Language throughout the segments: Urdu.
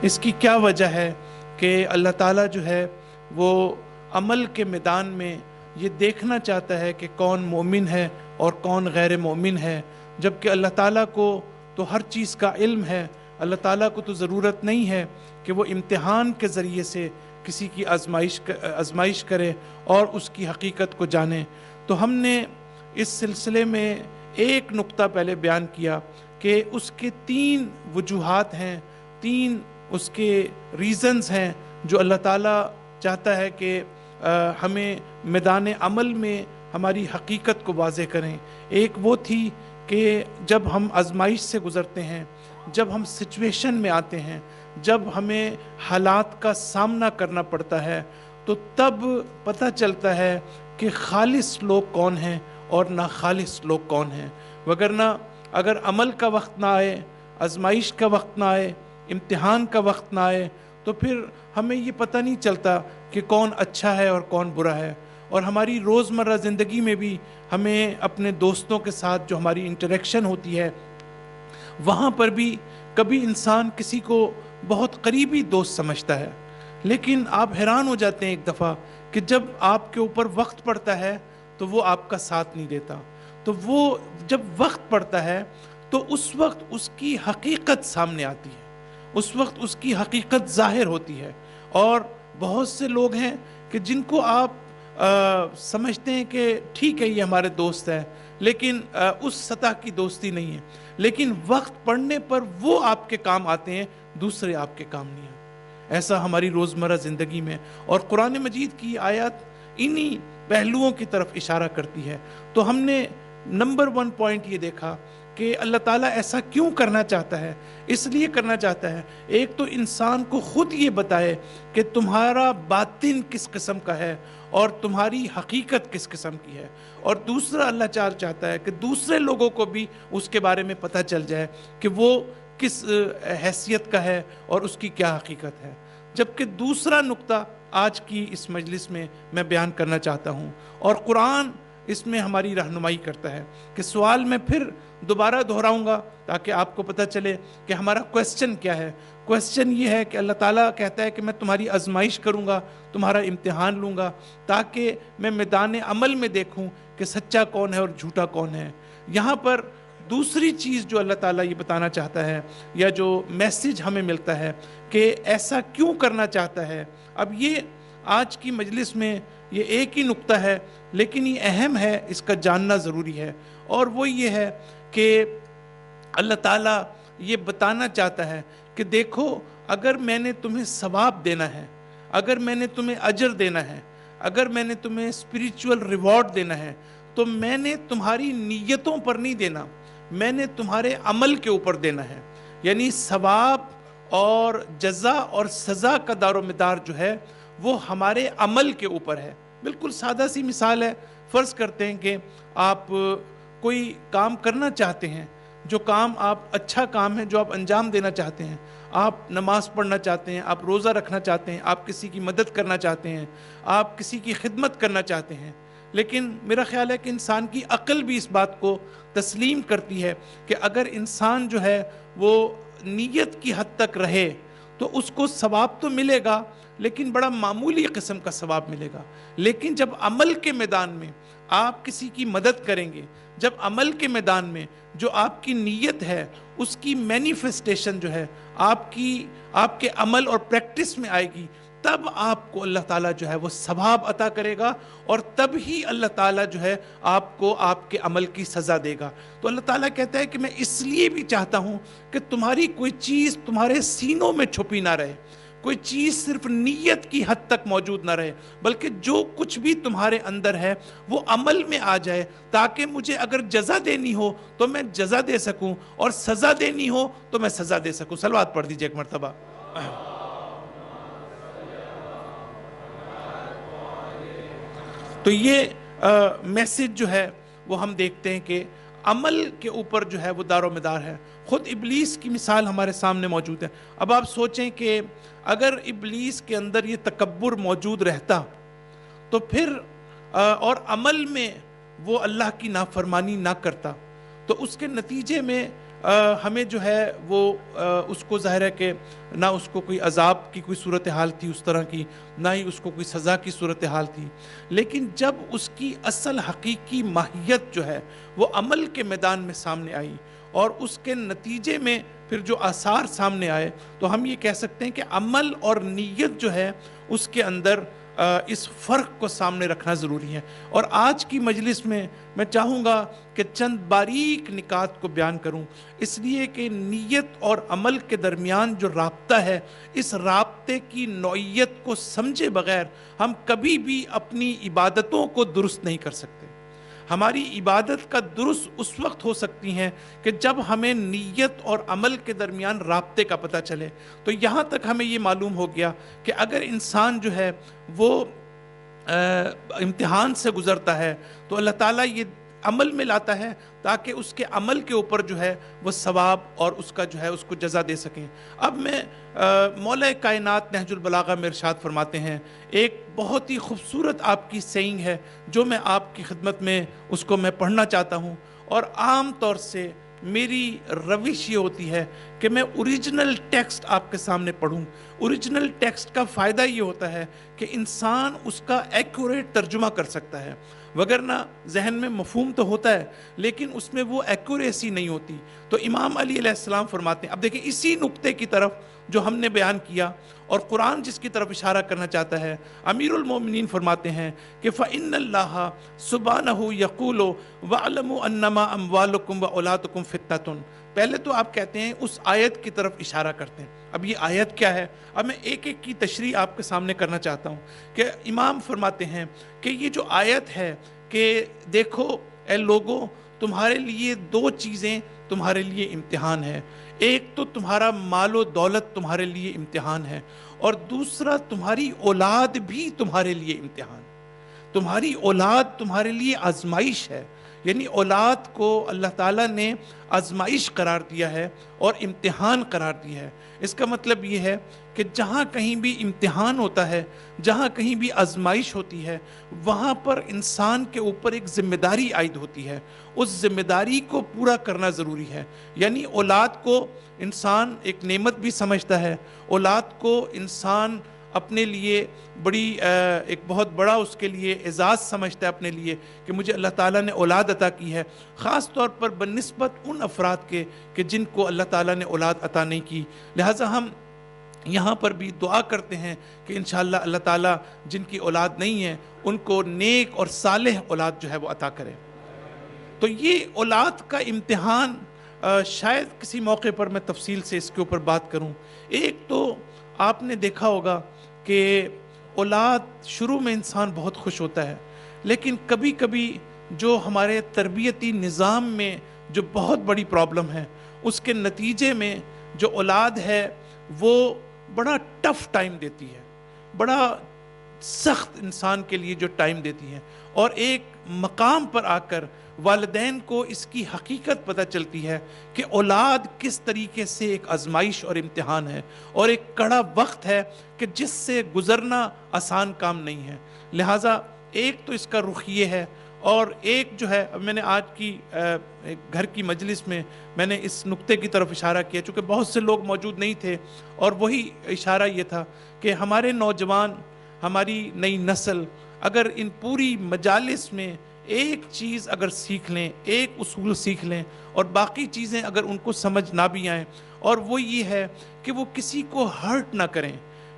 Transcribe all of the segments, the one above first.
اس کی کیا وجہ ہے کہ اللہ تعالیٰ جو ہے وہ عمل کے میدان میں یہ دیکھنا چاہتا ہے کہ کون مومن ہے اور کون غیر مومن ہے، جبکہ اللہ تعالیٰ کو تو ہر چیز کا علم ہے۔ اللہ تعالیٰ کو تو ضرورت نہیں ہے کہ وہ امتحان کے ذریعے سے کسی کی آزمائش کرے اور اس کی حقیقت کو جانے۔ تو ہم نے اس سلسلے میں ایک نقطہ پہلے بیان کیا کہ اس کے 3 وجوہات ہیں، 3 اس کے ریزنز ہیں جو اللہ تعالیٰ چاہتا ہے کہ ہمیں میدان عمل میں ہماری حقیقت کو واضح کریں۔ ایک وہ تھی کہ جب ہم آزمائش سے گزرتے ہیں، جب ہم سچویشن میں آتے ہیں، جب ہمیں حالات کا سامنا کرنا پڑتا ہے، تو تب پتہ چلتا ہے کہ خالص لوگ کون ہیں اور ناخالص لوگ کون ہیں۔ وگرنہ اگر عمل کا وقت نہ آئے، آزمائش کا وقت نہ آئے، امتحان کا وقت نہ آئے، تو پھر ہمیں یہ پتہ نہیں چلتا کہ کون اچھا ہے اور کون برا ہے۔ اور ہماری روزمرہ زندگی میں بھی ہمیں اپنے دوستوں کے ساتھ جو ہماری انٹریکشن ہوتی ہے، وہاں پر بھی کبھی انسان کسی کو بہت قریبی دوست سمجھتا ہے، لیکن آپ حیران ہو جاتے ہیں ایک دفعہ کہ جب آپ کے اوپر وقت پڑتا ہے تو وہ آپ کا ساتھ نہیں دیتا۔ تو وہ جب وقت پڑتا ہے تو اس وقت اس کی حقیقت سامنے آتی ہے، اس وقت اس کی حقیقت ظاہر ہوتی ہے۔ اور بہت سے لوگ ہیں کہ جن کو آپ سمجھتے ہیں کہ ٹھیک ہے یہ ہمارے دوست ہیں، لیکن اس سطح کی دوستی نہیں ہے، لیکن وقت پڑنے پر وہ آپ کے کام آتے ہیں، دوسرے آپ کے کام نہیں آتے۔ ایسا ہماری روزمرہ زندگی میں، اور قرآن مجید کی آیات انہی پہلوؤں کی طرف اشارہ کرتی ہے۔ تو ہم نے نمبر 1 پوائنٹ یہ دیکھا کہ اللہ تعالیٰ ایسا کیوں کرنا چاہتا ہے۔ اس لیے کرنا چاہتا ہے، ایک تو انسان کو خود یہ بتائے کہ تمہارا باطن کس قسم کا ہے اور تمہاری حقیقت کس قسم کی ہے، اور دوسرا اللہ چاہتا ہے کہ دوسرے لوگوں کو بھی اس کے بارے میں پتہ چل جائے کہ وہ کس حیثیت کا ہے اور اس کی کیا حقیقت ہے۔ جبکہ دوسرا نقطہ آج کی اس مجلس میں بیان کرنا چاہتا ہوں، اور قرآن اس میں ہماری رہنمائی کرتا ہے کہ سوال میں پھر دوبارہ دہراؤں گا تاکہ آپ کو پتہ چلے کہ ہمارا کویسچن کیا ہے۔ کویسچن یہ ہے کہ اللہ تعالیٰ کہتا ہے کہ میں تمہاری آزمائش کروں گا، تمہارا امتحان لوں گا، تاکہ میں میدان عمل میں دیکھوں کہ سچا کون ہے اور جھوٹا کون ہے۔ یہاں پر دوسری چیز جو اللہ تعالیٰ یہ بتانا چاہتا ہے، یا جو میسج ہمیں ملتا ہے کہ ایسا کیوں کرنا چاہتا ہے، اب یہ آج کی مجلس میں یہ ایک ہی نقطہ ہے، لیکن یہ اہم ہے، اس کا جاننا ضروری ہے، اور وہ یہ ہے کہ اللہ تعالیٰ یہ بتانا چاہتا ہے کہ دیکھو، اگر میں نے تمہیں ثواب دینا ہے، اگر میں نے تمہیں اجر دینا ہے، اگر میں نے تمہیں اسپریچول ریوارڈ دینا ہے، تو میں نے تمہاری نیتوں پر نہیں دینا، میں نے تمہارے عمل کے اوپر دینا ہے۔ یعنی ثواب اور جزا اور سزا کا دار و مدار جو ہے وہ ہمارے عمل کے اوپر ہے۔ بالکل سادہ سی مثال ہے، فرض کرتے ہیں کہ آپ کوئی کام کرنا چاہتے ہیں، جو کام آپ اچھا کام ہے، جو آپ انجام دینا چاہتے ہیں، آپ نماز پڑھنا چاہتے ہیں، آپ روزہ رکھنا چاہتے ہیں، آپ کسی کی مدد کرنا چاہتے ہیں، آپ کسی کی خدمت کرنا چاہتے ہیں، لیکن میرا خیال ہے کہ انسان کی عقل بھی اس بات کو تسلیم کرتی ہے کہ اگر انسان جو ہے وہ نیت کی حد تک رہے تو اس کو ثواب تو ملے گا، لیکن بڑا معمولی قسم کا ثواب ملے گا۔ لیکن جب عمل کے میدان میں آپ کسی کی مدد کریں گے، جب عمل کے میدان میں جو آپ کی نیت ہے اس کی مینیفیسٹیشن جو ہے آپ کے عمل اور پریکٹس میں آئے گی، تب آپ کو اللہ تعالیٰ جو ہے وہ ثواب عطا کرے گا، اور تب ہی اللہ تعالیٰ جو ہے آپ کو آپ کے عمل کی سزا دے گا۔ تو اللہ تعالیٰ کہتا ہے کہ میں اس لیے بھی چاہتا ہوں کہ تمہاری کوئی چیز تمہارے سینوں میں چھپی نہ رہے، کوئی چیز صرف نیت کی حد تک موجود نہ رہے، بلکہ جو کچھ بھی تمہارے اندر ہے وہ عمل میں آ جائے، تاکہ مجھے اگر جزا دینی ہو تو میں جزا دے سکوں، اور سزا دینی ہو تو میں سزا دے سکوں۔ صلوات پڑھ دیجئے ایک مرتبہ۔ تو یہ میسج جو ہے وہ ہم دیکھتے ہیں کہ عمل کے اوپر جو ہے وہ دار و مدار ہے۔ خود ابلیس کی مثال ہمارے سامنے موجود ہے۔ اب آپ سوچیں کہ اگر ابلیس کے اندر یہ تکبر موجود رہتا تو پھر اور عمل میں وہ اللہ کی نافرمانی نہ کرتا، تو اس کے نتیجے میں ہمیں جو ہے وہ اس کو ظاہر ہے کہ نہ اس کو کوئی عذاب کی کوئی صورتحال تھی اس طرح کی، نہ ہی اس کو کوئی سزا کی صورتحال تھی، لیکن جب اس کی اصل حقیقی ماہیت جو ہے وہ عمل کے میدان میں سامنے آئی اور اس کے نتیجے میں پھر جو آثار سامنے آئے، تو ہم یہ کہہ سکتے ہیں کہ عمل اور نیت جو ہے اس کے اندر اس فرق کو سامنے رکھنا ضروری ہے۔ اور آج کی مجلس میں میں چاہوں گا کہ چند باریک نکات کو بیان کروں، اس لیے کہ نیت اور عمل کے درمیان جو رابطہ ہے، اس رابطے کی نوعیت کو سمجھے بغیر ہم کبھی بھی اپنی عبادتوں کو درست نہیں کر سکتے۔ ہماری عبادت کا درست اس وقت ہو سکتی ہیں کہ جب ہمیں نیت اور عمل کے درمیان رابطے کا پتہ چلے۔ تو یہاں تک ہمیں یہ معلوم ہو گیا کہ اگر انسان جو ہے وہ امتحان سے گزرتا ہے تو اللہ تعالیٰ یہ عمل میں لاتا ہے تاکہ اس کے عمل کے اوپر جو ہے وہ ثواب اور اس کا جو ہے اس کو جزا دے سکیں۔ اب میں مولا کائنات نہج البلاغہ میں ارشاد فرماتے ہیں، ایک بہت ہی خوبصورت آپ کی سینگ ہے جو میں آپ کی خدمت میں اس کو میں پڑھنا چاہتا ہوں، اور عام طور سے میری روش یہ ہوتی ہے کہ میں اوریجنل ٹیکسٹ آپ کے سامنے پڑھوں۔ اوریجنل ٹیکسٹ کا فائدہ یہ ہوتا ہے کہ انسان اس کا ایکوریٹ ترجمہ کر سکتا ہے، وگرنہ ذہن میں مفہوم تو ہوتا ہے لیکن اس میں وہ ایکوریسی نہیں ہوتی۔ تو امام علی علیہ السلام فرماتے ہیں، اب دیکھیں اسی نقطے کی طرف جو ہم نے بیان کیا اور قرآن جس کی طرف اشارہ کرنا چاہتا ہے، امیر المومنین فرماتے ہیں کہ فَإِنَّ اللَّهَ سُبْحَانَهُ يَقُولُ وَاعْلَمُوا أَنَّمَا أَمْوَالُكُمْ وَأَوْلَادُكُمْ فِتْنَةٌ۔ پہلے تو آپ کہتے ہیں اس آیت کی طرف اشارہ کرتے ہیں۔ اب یہ آیت کیا ہے؟ اب میں ایک ایک کی تشریح آپ کے سامنے کرنا چاہتا ہوں کہ امام فرماتے ہیں کہ یہ جو آیت ہے کہ دیکھو اے لوگوں، تمہارے لیے دو چیزیں تمہارے لیے امتحان ہے، ایک تو تمہارا مال و دولت تمہارے لیے امتحان ہے، اور دوسرا تمہاری اولاد بھی تمہارے لیے امتحان۔ تمہاری اولاد تمہارے لیے آزمائش ہے، یعنی اولاد کو اللہ تعالیٰ نے آزمائش قرار دیا ہے اور امتحان قرار دیا ہے۔ اس کا مطلب یہ ہے کہ جہاں کہیں بھی امتحان ہوتا ہے، جہاں کہیں بھی آزمائش ہوتی ہے، وہاں پر انسان کے اوپر ایک ذمہ داری عائد ہوتی ہے، اس ذمہ داری کو پورا کرنا ضروری ہے۔ یعنی اولاد کو انسان ایک نعمت بھی سمجھتا ہے، اولاد کو انسان اپنے لیے بڑی ایک بہت بڑا اس کے لیے اعزاز سمجھتا ہے اپنے لیے کہ مجھے اللہ تعالیٰ نے اولاد عطا کی ہے، خاص طور پر بنسبت ان افراد کے کہ جن کو اللہ تعالیٰ نے اولاد عطا نہیں کی۔ لہٰذا ہم یہاں پر بھی دعا کرتے ہیں کہ انشاءاللہ اللہ تعالیٰ جن کی اولاد نہیں ہے ان کو نیک اور صالح اولاد جو ہے وہ عطا کرے۔ تو یہ اولاد کا امتحان شاید کسی موقع پر میں تفصیل سے اس کے اوپر بات کروں۔ ایک تو آپ نے دیکھا ہوگا کہ اولاد شروع میں انسان بہت خوش ہوتا ہے، لیکن کبھی کبھی جو ہمارے تربیتی نظام میں جو بہت بڑی پرابلم ہے، اس کے نتیجے میں جو اولاد ہے وہ بڑا ٹف ٹائم دیتی ہے، بڑا سخت انسان کے لیے جو ٹائم دیتی ہے، اور ایک مقام پر آ کر والدین کو اس کی حقیقت پتہ چلتی ہے کہ اولاد کس طریقے سے ایک آزمائش اور امتحان ہے اور ایک کڑا وقت ہے کہ جس سے گزرنا آسان کام نہیں ہے۔ لہٰذا ایک تو اس کا رخ یہ ہے، اور ایک جو ہے اب میں نے آج کی گھر کی مجلس میں میں نے اس نقطے کی طرف اشارہ کیا چونکہ بہت سے لوگ موجود نہیں تھے، اور وہی اشارہ یہ تھا کہ ہمارے نوجوان، ہماری نئی نسل اگر ان پوری مجالس میں ایک چیز اگر سیکھ لیں، ایک اصول سیکھ لیں، اور باقی چیزیں اگر ان کو سمجھ نہ بھی آئیں، اور وہ یہ ہے کہ وہ کسی کو ہرٹ نہ کریں،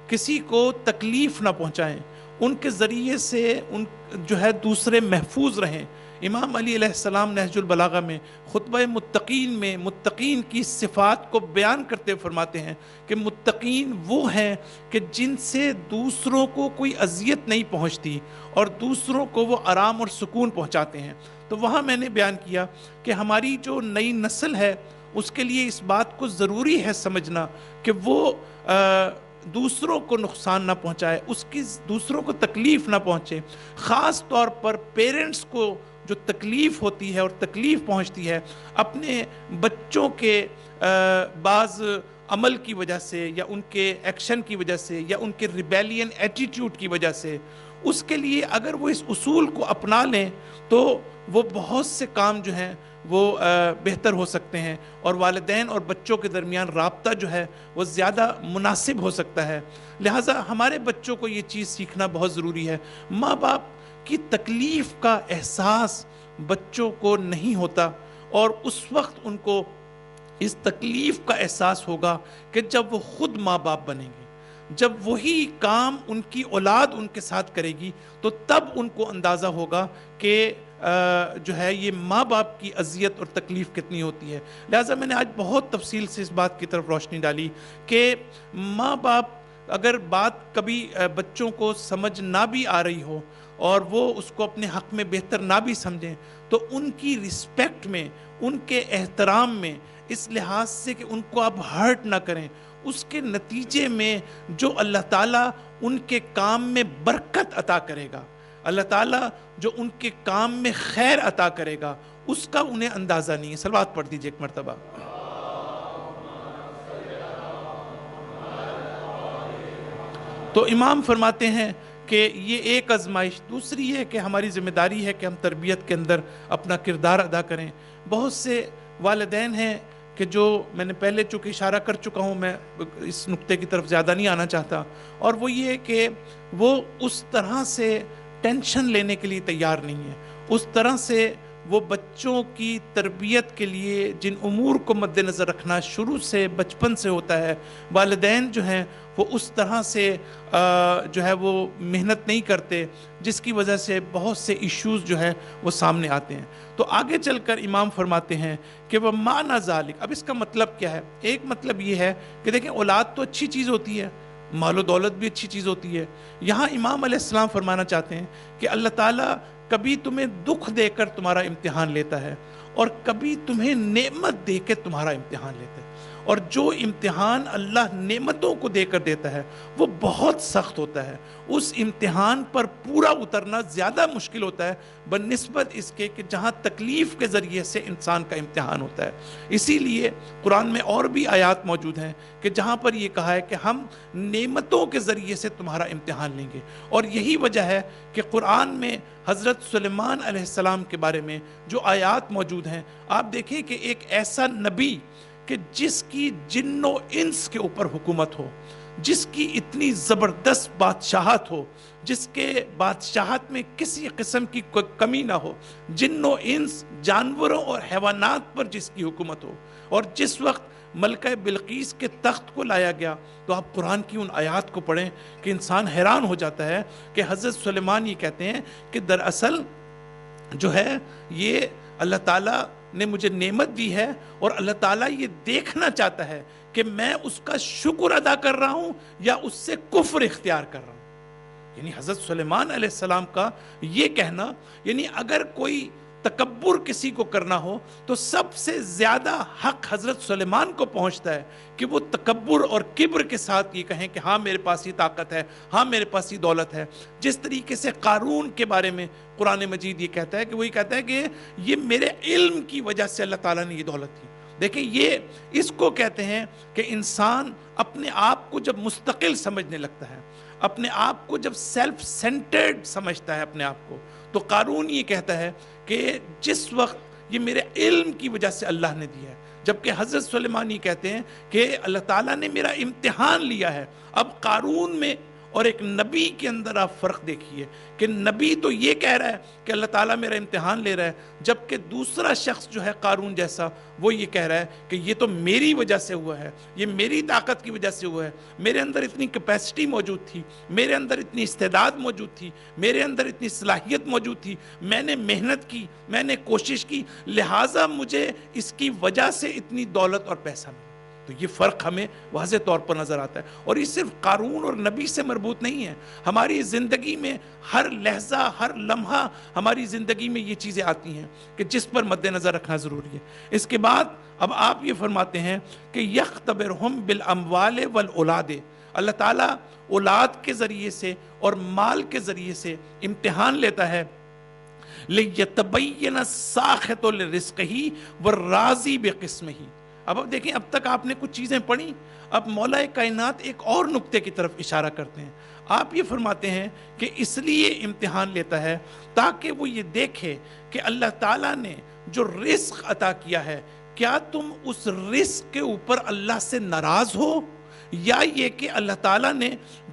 کسی کو تکلیف نہ پہنچائیں، ان کے ذریعے سے ان جو ہے دوسرے محفوظ رہیں۔ امام علی علیہ السلام نہج البلاغہ میں خطبہ متقین میں متقین کی صفات کو بیان کرتے فرماتے ہیں کہ متقین وہ ہیں کہ جن سے دوسروں کو کوئی اذیت نہیں پہنچتی اور دوسروں کو وہ آرام اور سکون پہنچاتے ہیں۔ تو وہاں میں نے بیان کیا کہ ہماری جو نئی نسل ہے اس کے لیے اس بات کو ضروری ہے سمجھنا کہ وہ دوسروں کو نقصان نہ پہنچائے، اس کی دوسروں کو تکلیف نہ پہنچے۔ خاص طور پر پیرنٹس کو جو تکلیف ہوتی ہے اور تکلیف پہنچتی ہے اپنے بچوں کے بعض عمل کی وجہ سے یا ان کے ایکشن کی وجہ سے یا ان کے ریبیلین ایٹیٹیوڈ کی وجہ سے، اس کے لیے اگر وہ اس اصول کو اپنا لیں تو وہ بہت سے کام جو ہیں وہ بہتر ہو سکتے ہیں، اور والدین اور بچوں کے درمیان رابطہ جو ہے وہ زیادہ مناسب ہو سکتا ہے۔ لہٰذا ہمارے بچوں کو یہ چیز سیکھنا بہت ضروری ہے۔ ماں باپ کی تکلیف کا احساس بچوں کو نہیں ہوتا، اور اس وقت ان کو اس تکلیف کا احساس ہوگا کہ جب وہ خود ماں باپ بنیں گے، جب وہی کام ان کی اولاد ان کے ساتھ کرے گی تو تب ان کو اندازہ ہوگا کہ جو ہے یہ ماں باپ کی اذیت اور تکلیف کتنی ہوتی ہے۔ لہٰذا میں نے آج بہت تفصیل سے اس بات کی طرف روشنی ڈالی کہ ماں باپ اگر بات کبھی بچوں کو سمجھ نہ بھی آ رہی ہو اور وہ اس کو اپنے حق میں بہتر نہ بھی سمجھیں تو ان کی رسپیکٹ میں، ان کے احترام میں، اس لحاظ سے کہ ان کو آپ ہرٹ نہ کریں، اس کے نتیجے میں جو اللہ تعالیٰ ان کے کام میں برکت عطا کرے گا، اللہ تعالیٰ جو ان کے کام میں خیر عطا کرے گا، اس کا انہیں اندازہ نہیں ہے۔ صلوات پڑھ دیجئے ایک مرتبہ۔ تو امام فرماتے ہیں کہ یہ ایک آزمائش۔ دوسری یہ کہ ہماری ذمہ داری ہے کہ ہم تربیت کے اندر اپنا کردار ادا کریں۔ بہت سے والدین ہیں کہ جو میں نے پہلے چونکہ اشارہ کر چکا ہوں، میں اس نقطے کی طرف زیادہ نہیں آنا چاہتا، اور وہ یہ کہ وہ اس طرح سے ٹینشن لینے کے لیے تیار نہیں ہے، اس طرح سے وہ بچوں کی تربیت کے لیے جن امور کو مد نظر رکھنا شروع سے بچپن سے ہوتا ہے، والدین جو ہیں وہ اس طرح سے جو ہے وہ محنت نہیں کرتے، جس کی وجہ سے بہت سے ایشوز جو ہے وہ سامنے آتے ہیں۔ تو آگے چل کر امام فرماتے ہیں کہ وہ معنی ذالک، اب اس کا مطلب کیا ہے؟ ایک مطلب یہ ہے کہ دیکھیں اولاد تو اچھی چیز ہوتی ہے، مال و دولت بھی اچھی چیز ہوتی ہے۔ یہاں امام علیہ السلام فرمانا چاہتے ہیں کہ اللہ تعالیٰ کبھی تمہیں دکھ دے کر تمہارا امتحان لیتا ہے، اور کبھی تمہیں نعمت دے کے تمہارا امتحان لیتا ہے، اور جو امتحان اللہ نعمتوں کو دے کر دیتا ہے وہ بہت سخت ہوتا ہے۔ اس امتحان پر پورا اترنا زیادہ مشکل ہوتا ہے بنسبت اس کے کہ جہاں تکلیف کے ذریعے سے انسان کا امتحان ہوتا ہے۔ اسی لیے قرآن میں اور بھی آیات موجود ہیں کہ جہاں پر یہ کہا ہے کہ ہم نعمتوں کے ذریعے سے تمہارا امتحان لیں گے، اور یہی وجہ ہے کہ قرآن میں حضرت سلیمان علیہ السلام کے بارے میں جو آیات موجود ہیں، آپ دیکھیں کہ ایک ایسا نبی کہ جس کی جن و انس کے اوپر حکومت ہو، جس کی اتنی زبردست بادشاہت ہو، جس کے بادشاہت میں کسی قسم کی کوئی کمی نہ ہو، جن و انس جانوروں اور حیوانات پر جس کی حکومت ہو، اور جس وقت ملکہ بلقیس کے تخت کو لایا گیا تو آپ قرآن کی ان آیات کو پڑھیں کہ انسان حیران ہو جاتا ہے کہ حضرت سلیمان یہ کہتے ہیں کہ دراصل جو ہے یہ اللہ تعالیٰ نے مجھے نعمت دی ہے، اور اللہ تعالیٰ یہ دیکھنا چاہتا ہے کہ میں اس کا شکر ادا کر رہا ہوں یا اس سے کفر اختیار کر رہا ہوں۔ یعنی حضرت سلیمان علیہ السلام کا یہ کہنا، یعنی اگر کوئی تکبر کسی کو کرنا ہو تو سب سے زیادہ حق حضرت سلیمان کو پہنچتا ہے کہ وہ تکبر اور کبر کے ساتھ یہ کہیں کہ ہاں میرے پاس یہ طاقت ہے، ہاں میرے پاس یہ دولت ہے۔ جس طریقے سے قارون کے بارے میں قرآن مجید یہ کہتا ہے کہ وہی کہتا ہے کہ یہ میرے علم کی وجہ سے اللہ تعالیٰ نے یہ دولت دی۔ دیکھیں یہ اس کو کہتے ہیں کہ انسان اپنے آپ کو جب مستقل سمجھنے لگتا ہے، اپنے آپ کو جب سیلف سینٹرڈ سمجھتا ہے اپنے آپ کو، تو قارون یہ کہتا ہے کہ جس وقت یہ میرے علم کی وجہ سے اللہ نے دیا ہے، جبکہ حضرت سلیمان یہ کہتے ہیں کہ اللہ تعالیٰ نے میرا امتحان لیا ہے۔ اب قارون میں اور ایک نبی کے اندر آپ فرق دیکھیے کہ نبی تو یہ کہہ رہا ہے کہ اللہ تعالیٰ میرا امتحان لے رہا ہے، جبکہ دوسرا شخص جو ہے قارون جیسا وہ یہ کہہ رہا ہے کہ یہ تو میری وجہ سے ہوا ہے، یہ میری طاقت کی وجہ سے ہوا ہے، میرے اندر اتنی کیپیسٹی موجود تھی، میرے اندر اتنی استعداد موجود تھی، میرے اندر اتنی صلاحیت موجود تھی، میں نے محنت کی، میں نے کوشش کی، لہٰذا مجھے اس کی وجہ سے اتنی دولت اور پیسہ ملا۔ تو یہ فرق ہمیں واضح طور پر نظر آتا ہے، اور یہ صرف قارون اور نبی سے مربوط نہیں ہے، ہماری زندگی میں ہر لحظہ ہر لمحہ ہماری زندگی میں یہ چیزیں آتی ہیں کہ جس پر مد نظر رکھنا ضروری ہے۔ اس کے بعد اب آپ یہ فرماتے ہیں کہ یختبرہم بالاموال والاولاد، اللہ تعالیٰ اولاد کے ذریعے سے اور مال کے ذریعے سے امتحان لیتا ہے، لِيَتَبَيَّنَ السَّاخِطُ لِرِزْقِهِ وَالرَّاضِي بِقِسْمِهِ۔ اب دیکھیں اب تک آپ نے کچھ چیزیں پڑھی، اب مولا کائنات ایک اور نقطے کی طرف اشارہ کرتے ہیں. آپ یہ فرماتے ہیں کہ اس لیے امتحان لیتا ہے تاکہ وہ یہ دیکھے کہ اللہ تعالیٰ نے جو رزق عطا کیا ہے کیا تم اس رزق کے اوپر اللہ سے ناراض ہو، یا یہ کہ اللہ تعالیٰ نے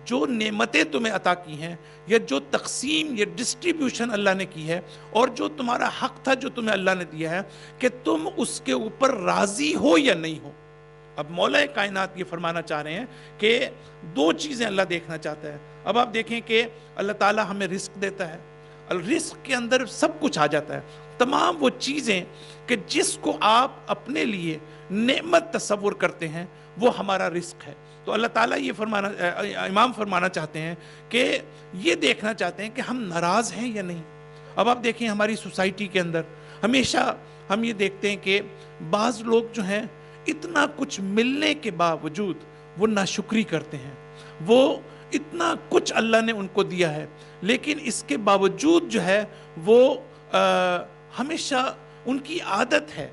جو نعمتیں تمہیں عطا کی ہیں یا جو تقسیم یا ڈسٹریبیوشن اللہ نے کی ہے اور جو تمہارا حق تھا جو تمہیں اللہ نے دیا ہے کہ تم اس کے اوپر راضی ہو یا نہیں ہو. اب مولا کائنات یہ فرمانا چاہ رہے ہیں کہ دو چیزیں اللہ دیکھنا چاہتا ہے. اب آپ دیکھیں کہ اللہ تعالیٰ ہمیں رزق دیتا ہے، رزق کے اندر سب کچھ آ جاتا ہے، تمام وہ چیزیں کہ جس کو آپ اپنے لیے نعمت تصور کرتے ہیں وہ ہمارا رزق ہے. تو اللہ تعالیٰ یہ امام فرمانا چاہتے ہیں کہ یہ دیکھنا چاہتے ہیں کہ ہم ناراض ہیں یا نہیں. اب آپ دیکھیں ہماری سوسائٹی کے اندر ہمیشہ ہم یہ دیکھتے ہیں کہ بعض لوگ جو ہیں اتنا کچھ ملنے کے باوجود وہ ناشکری کرتے ہیں. وہ اتنا کچھ اللہ نے ان کو دیا ہے لیکن اس کے باوجود جو ہے وہ ہمیشہ ان کی عادت ہے،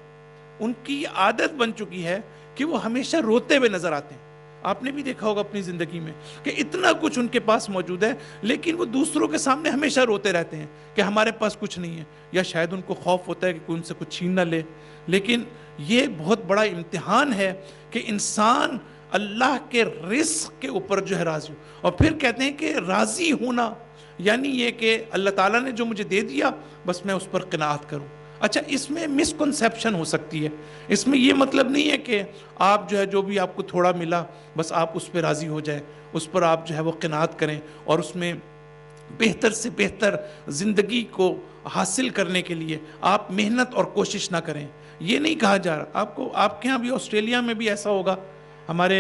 ان کی عادت بن چکی ہے کہ وہ ہمیشہ روتے ہوئے نظر آتے ہیں. آپ نے بھی دیکھا ہوگا اپنی زندگی میں کہ اتنا کچھ ان کے پاس موجود ہے لیکن وہ دوسروں کے سامنے ہمیشہ روتے رہتے ہیں کہ ہمارے پاس کچھ نہیں ہے، یا شاید ان کو خوف ہوتا ہے کہ کوئی ان سے کچھ چھین نہ لے. لیکن یہ بہت بڑا امتحان ہے کہ انسان اللہ کے رزق کے اوپر جو ہے راضی ہو. اور پھر کہتے ہیں کہ راضی ہونا یعنی یہ کہ اللہ تعالیٰ نے جو مجھے دے دیا بس میں اس پر قناعت کروں. اچھا اس میں مسکنسیپشن ہو سکتی ہے، اس میں یہ مطلب نہیں ہے کہ آپ جو ہے جو بھی آپ کو تھوڑا ملا بس آپ اس پہ راضی ہو جائیں، اس پر آپ جو ہے وہ قناعت کریں اور اس میں بہتر سے بہتر زندگی کو حاصل کرنے کے لیے آپ محنت اور کوشش نہ کریں. یہ نہیں کہا جا رہا. آپ کے ہاں بھی آسٹریلیا میں بھی ایسا ہوگا، ہمارے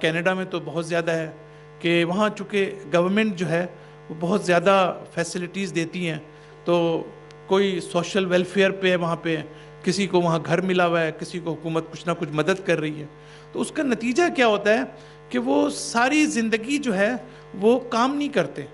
کینیڈا میں تو بہت زیادہ ہے کہ وہاں چونکہ گورنمنٹ جو ہے وہ بہت زیادہ فیسلٹیز دیتی ہیں، تو کوئی سوشل ویلفیئر پہ وہاں پہ کسی کو وہاں گھر ملا ہوا ہے، کسی کو حکومت کچھ نہ کچھ مدد کر رہی ہے. تو اس کا نتیجہ کیا ہوتا ہے کہ وہ ساری زندگی جو ہے وہ کام نہیں کرتے،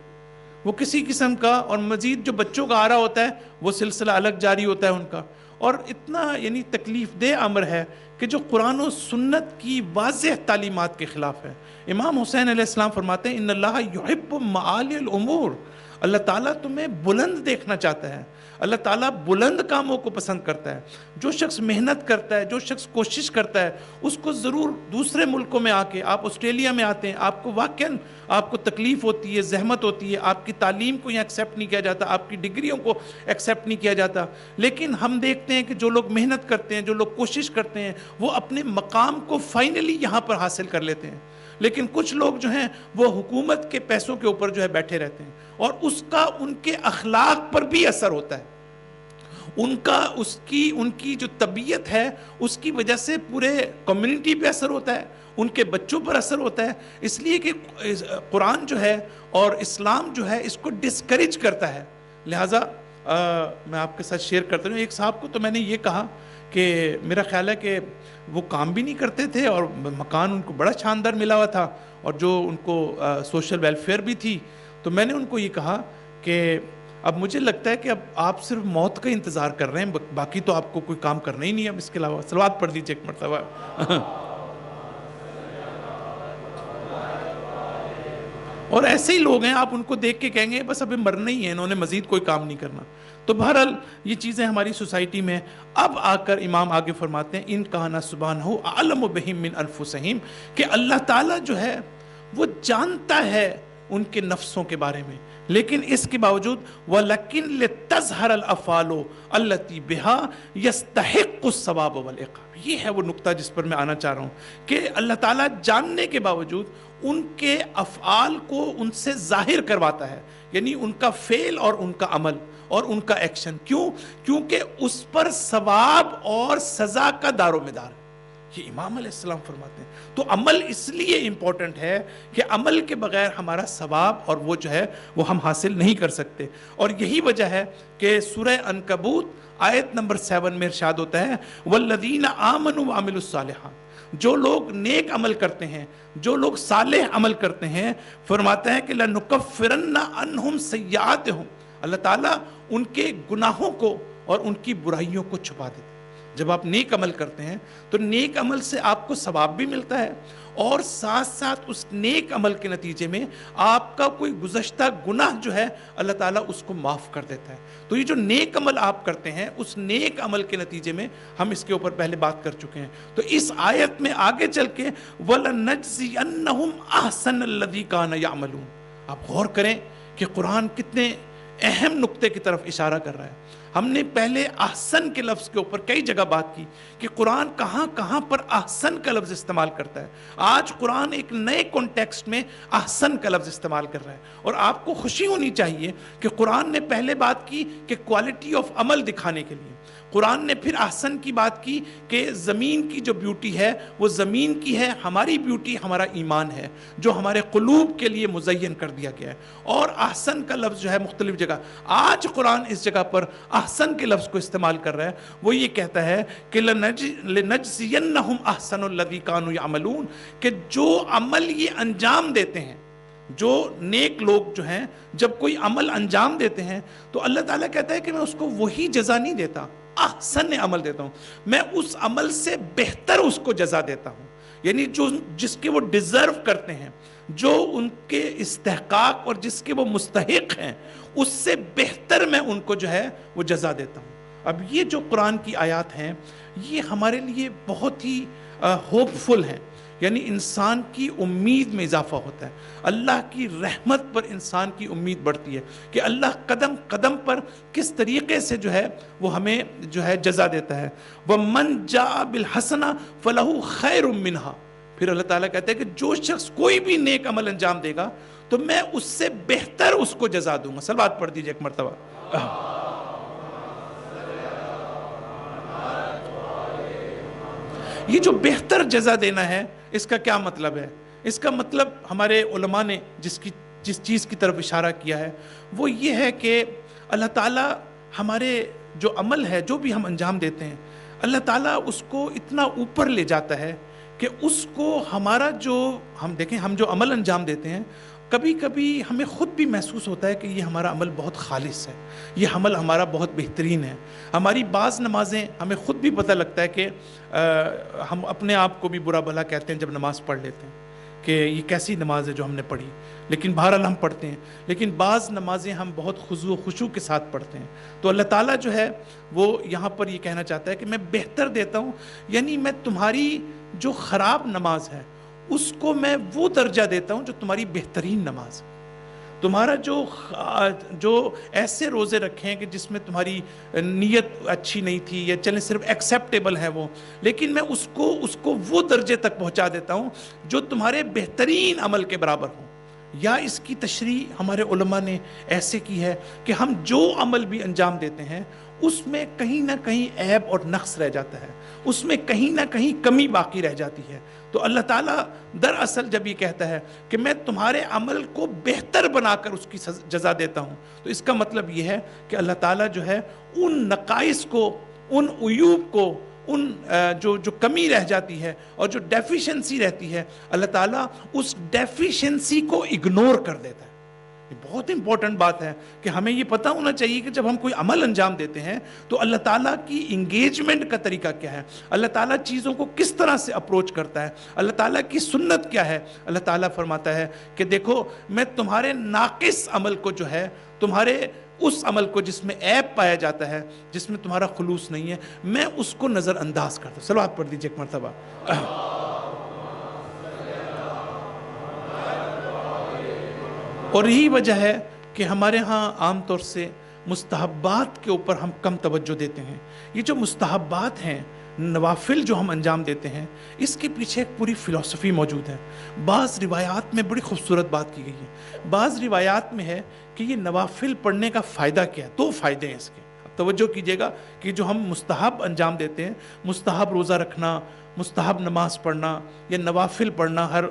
وہ کسی قسم کا، اور مزید جو بچوں کا آ رہا ہوتا ہے وہ سلسلہ الگ جاری ہوتا ہے ان کا. اور اتنا یعنی تکلیف دہ امر ہے کہ جو قرآن و سنت کی واضح تعلیمات کے خلاف ہے. امام حسین علیہ السلام فرماتے ہیں ان اللہ یحب معالی الامور، اللہ تعالیٰ تمہیں بلند دیکھنا چاہتا ہے، اللہ تعالیٰ بلند کاموں کو پسند کرتا ہے. جو شخص محنت کرتا ہے، جو شخص کوشش کرتا ہے، اس کو ضرور دوسرے ملکوں میں آ کے، آپ آسٹریلیا میں آتے ہیں آپ کو واقعاً آپ کو تکلیف ہوتی ہے، زحمت ہوتی ہے، آپ کی تعلیم کو یہاں ایکسیپٹ نہیں کیا جاتا، آپ کی ڈگریوں کو ایکسیپٹ نہیں کیا جاتا. لیکن ہم دیکھتے ہیں کہ جو لوگ محنت کرتے ہیں، جو لوگ کوشش کرتے ہیں، وہ اپنے مقام کو فائنلی یہاں پر حاصل کر لیتے ہیں. لیکن کچھ لوگ جو ہیں وہ حکومت کے پیسوں کے اوپر جو ہے بیٹھے رہتے ہیں اور اس کا ان کے اخلاق پر بھی اثر ہوتا ہے. ان کی جو طبیعت ہے اس کی وجہ سے پورے کمیونٹی پہ اثر ہوتا ہے، ان کے بچوں پر اثر ہوتا ہے. اس لیے کہ قرآن جو ہے اور اسلام جو ہے اس کو ڈسکریج کرتا ہے. لہٰذا میں آپ کے ساتھ شیئر کرتا ہوں. ایک صاحب کو تو میں نے یہ کہا کہ میرا خیال ہے کہ وہ کام بھی نہیں کرتے تھے اور مکان ان کو بڑا شاندار ملا ہوا تھا اور جو ان کو سوشل ویلفیئر بھی تھی. تو میں نے ان کو یہ کہا کہ اب مجھے لگتا ہے کہ اب آپ صرف موت کا انتظار کر رہے ہیں، باقی تو آپ کو کوئی کام کرنا ہی نہیں ہے اب اس کے علاوہ. صلوات پڑھ دیجیے ایک مرتبہ. اور ایسے ہی لوگ ہیں آپ ان کو دیکھ کے کہیں گے بس ابھی مرنا ہی ہے، انہوں نے مزید کوئی کام نہیں کرنا. تو بہرحال یہ چیزیں ہماری سوسائٹی میں. اب آ کر امام آگے فرماتے ہیں ان کہنا سبحانہ اعلم بہم من انفسہم، کہ اللہ تعالیٰ جو ہے وہ جانتا ہے ان کے نفسوں کے بارے میں، لیکن اس کے باوجود وَلَكِنْ لِتَظْهَرَ الْأَفْعَالُ الَّتِي بِهَا يَسْتَحِقُّ الثَّوَابَ وَالْعِقَابَ. یہ ہے وہ نقطہ جس پر میں آنا چاہ رہا ہوں کہ اللہ تعالیٰ جاننے کے باوجود ان کے افعال کو ان سے ظاہر کرواتا ہے، یعنی ان کا فعل اور ان کا عمل اور ان کا ایکشن. کیونکہ اس پر ثواب اور سزا کا دار و مدار ہے. یہ امام علیہ السلام فرماتے ہیں. تو عمل اس لیے امپورٹنٹ ہے کہ عمل کے بغیر ہمارا ثواب اور وہ جو ہے وہ ہم حاصل نہیں کر سکتے. اور یہی وجہ ہے کہ سورہ عنکبوت آیت نمبر 7 میں ارشاد ہوتا ہے والذین آمنوا وعملوا الصالحات، جو لوگ نیک عمل کرتے ہیں، جو لوگ صالح عمل کرتے ہیں، فرماتا ہے کہ لَنُكَفِّرَنَّ عَنْهُمْ سَيِّئَاتِهُمْ، اللہ تعالیٰ ان کے گناہوں کو اور ان کی برائیوں کو چھپا دیتے. جب آپ نیک عمل کرتے ہیں تو نیک عمل سے آپ کو ثواب بھی ملتا ہے، اور ساتھ ساتھ اس نیک عمل کے نتیجے میں آپ کا کوئی گزشتہ گناہ جو ہے اللہ تعالیٰ اس کو معاف کر دیتا ہے۔ تو یہ جو نیک عمل آپ کرتے ہیں، اس نیک عمل کے نتیجے میں ہم اس کے اوپر پہلے بات کر چکے ہیں۔ تو اس آیت میں آگے چل کے وَلَنَجْزِيَنَّهُمْ أَحْسَنَ الَّذِي كَانَ يَعْمَلُونَ، آپ غور کریں کہ قرآن کتنے اہم نقطے کی طرف اشارہ کر رہا ہے۔ ہم نے پہلے احسن کے لفظ کے اوپر کئی جگہ بات کی کہ قرآن کہاں کہاں پر احسن کا لفظ استعمال کرتا ہے۔ آج قرآن ایک نئے کانٹیکسٹ میں احسن کا لفظ استعمال کر رہا ہے، اور آپ کو خوشی ہونی چاہیے کہ قرآن نے پہلے بات کی کہ کوالٹی آف عمل دکھانے کے لیے، قرآن نے پھر احسن کی بات کی کہ زمین کی جو بیوٹی ہے وہ زمین کی ہے، ہماری بیوٹی ہمارا ایمان ہے جو ہمارے قلوب کے لیے مزین کر دیا گیا ہے۔ اور احسن کا لفظ جو ہے مختلف جگہ، آج قرآن اس جگہ پر احسن کے لفظ کو استعمال کر رہا ہے، وہ یہ کہتا ہے کہ لَنَجْزِيَنَّهُمْ أَحْسَنُ الَّذِي كَانُوا يَعْمَلُونَ، کہ جو عمل یہ انجام دیتے ہیں، جو نیک لوگ جو ہیں جب کوئی عمل انجام دیتے ہیں تو اللہ تعالیٰ کہتا ہے کہ میں اس کو وہی جزا نہیں دیتا، احسن عمل دیتا ہوں، میں اس عمل سے بہتر اس کو جزا دیتا ہوں، یعنی جس کے وہ ڈیزرو کرتے ہیں، جو ان کے استحقاق اور جس کے وہ مستحق ہیں، اس سے بہتر میں ان کو جو ہے وہ جزا دیتا ہوں۔ اب یہ جو قرآن کی آیات ہیں یہ ہمارے لیے بہت ہی ہوپ فل ہیں، یعنی انسان کی امید میں اضافہ ہوتا ہے، اللہ کی رحمت پر انسان کی امید بڑھتی ہے کہ اللہ قدم قدم پر کس طریقے سے جو ہے وہ ہمیں جو ہے جزا دیتا ہے۔ وَمَنْ جَاءَ بِالْحَسَنَةِ فَلَهُ خَيْرٌ مِّنْهَا، پھر اللہ تعالیٰ کہتا ہے کہ جو شخص کوئی بھی نیک عمل انجام دے گا تو میں اس سے بہتر اس کو جزا دوں گا۔ صلوات پڑھ دیجئے ایک مرتبہ۔ یہ جو بہتر جزا دینا ہے اس کا کیا مطلب ہے؟ اس کا مطلب ہمارے علماء نے جس چیز کی طرف اشارہ کیا ہے وہ یہ ہے کہ اللہ تعالیٰ ہمارے جو عمل ہے، جو بھی ہم انجام دیتے ہیں، اللہ تعالیٰ اس کو اتنا اوپر لے جاتا ہے کہ اس کو ہمارا جو ہم دیکھیں، ہم جو عمل انجام دیتے ہیں کبھی کبھی ہمیں خود بھی محسوس ہوتا ہے کہ یہ ہمارا عمل بہت خالص ہے، یہ عمل ہمارا بہت بہترین ہے۔ ہماری بعض نمازیں ہمیں خود بھی پتہ لگتا ہے کہ ہم اپنے آپ کو بھی برا بھلا کہتے ہیں جب نماز پڑھ لیتے ہیں کہ یہ کیسی نماز ہے جو ہم نے پڑھی، لیکن بہرحال ہم پڑھتے ہیں۔ لیکن بعض نمازیں ہم بہت خضوع و خشوع کے ساتھ پڑھتے ہیں۔ تو اللہ تعالیٰ جو ہے وہ یہاں پر یہ کہنا چاہتا ہے کہ میں بہتر دیتا ہوں، یعنی میں تمہاری جو خراب نماز ہے اس کو میں وہ درجہ دیتا ہوں جو تمہاری بہترین نماز ہے۔ تمہارا جو ایسے روزے رکھے ہیں کہ جس میں تمہاری نیت اچھی نہیں تھی یا چلیں صرف ایکسیپٹیبل ہے وہ، لیکن میں اس کو وہ درجے تک پہنچا دیتا ہوں جو تمہارے بہترین عمل کے برابر ہوں۔ یا اس کی تشریح ہمارے علماء نے ایسے کی ہے کہ ہم جو عمل بھی انجام دیتے ہیں اس میں کہیں نہ کہیں عیب اور نقص رہ جاتا ہے، اس میں کہیں نہ کہیں کمی باقی رہ جاتی ہے۔ تو اللہ تعالیٰ دراصل جب یہ کہتا ہے کہ میں تمہارے عمل کو بہتر بنا کر اس کی جزا دیتا ہوں، تو اس کا مطلب یہ ہے کہ اللہ تعالیٰ جو ہے ان نقائص کو، ان عیوب کو، ان جو کمی رہ جاتی ہے اور جو ڈیفیشنسی رہتی ہے، اللہ تعالیٰ اس ڈیفیشنسی کو اگنور کر دیتا ہے۔ یہ بہت امپورٹنٹ بات ہے کہ ہمیں یہ پتہ ہونا چاہیے کہ جب ہم کوئی عمل انجام دیتے ہیں تو اللہ تعالیٰ کی انگیجمنٹ کا طریقہ کیا ہے، اللہ تعالیٰ چیزوں کو کس طرح سے اپروچ کرتا ہے، اللہ تعالیٰ کی سنت کیا ہے۔ اللہ تعالیٰ فرماتا ہے کہ دیکھو میں تمہارے ناقص عمل کو جو ہے، تمہارے اس عمل کو جس میں عیب پایا جاتا ہے، جس میں تمہارا خلوص نہیں ہے، میں اس کو نظر انداز کرتا ہوں۔ صلوات پڑھ دیجیے ایک مرتبہ۔ اور یہی وجہ ہے کہ ہمارے ہاں عام طور سے مستحبات کے اوپر ہم کم توجہ دیتے ہیں۔ یہ جو مستحبات ہیں، نوافل جو ہم انجام دیتے ہیں، اس کے پیچھے ایک پوری فلسفی موجود ہے۔ بعض روایات میں بڑی خوبصورت بات کی گئی ہے۔ بعض روایات میں ہے کہ یہ نوافل پڑھنے کا فائدہ کیا ہے، 2 فائدے ہیں اس کے۔ اب توجہ کیجئے گا کہ جو ہم مستحب انجام دیتے ہیں، مستحب روزہ رکھنا، مستحب نماز پڑھنا یا نوافل پڑھنا ہر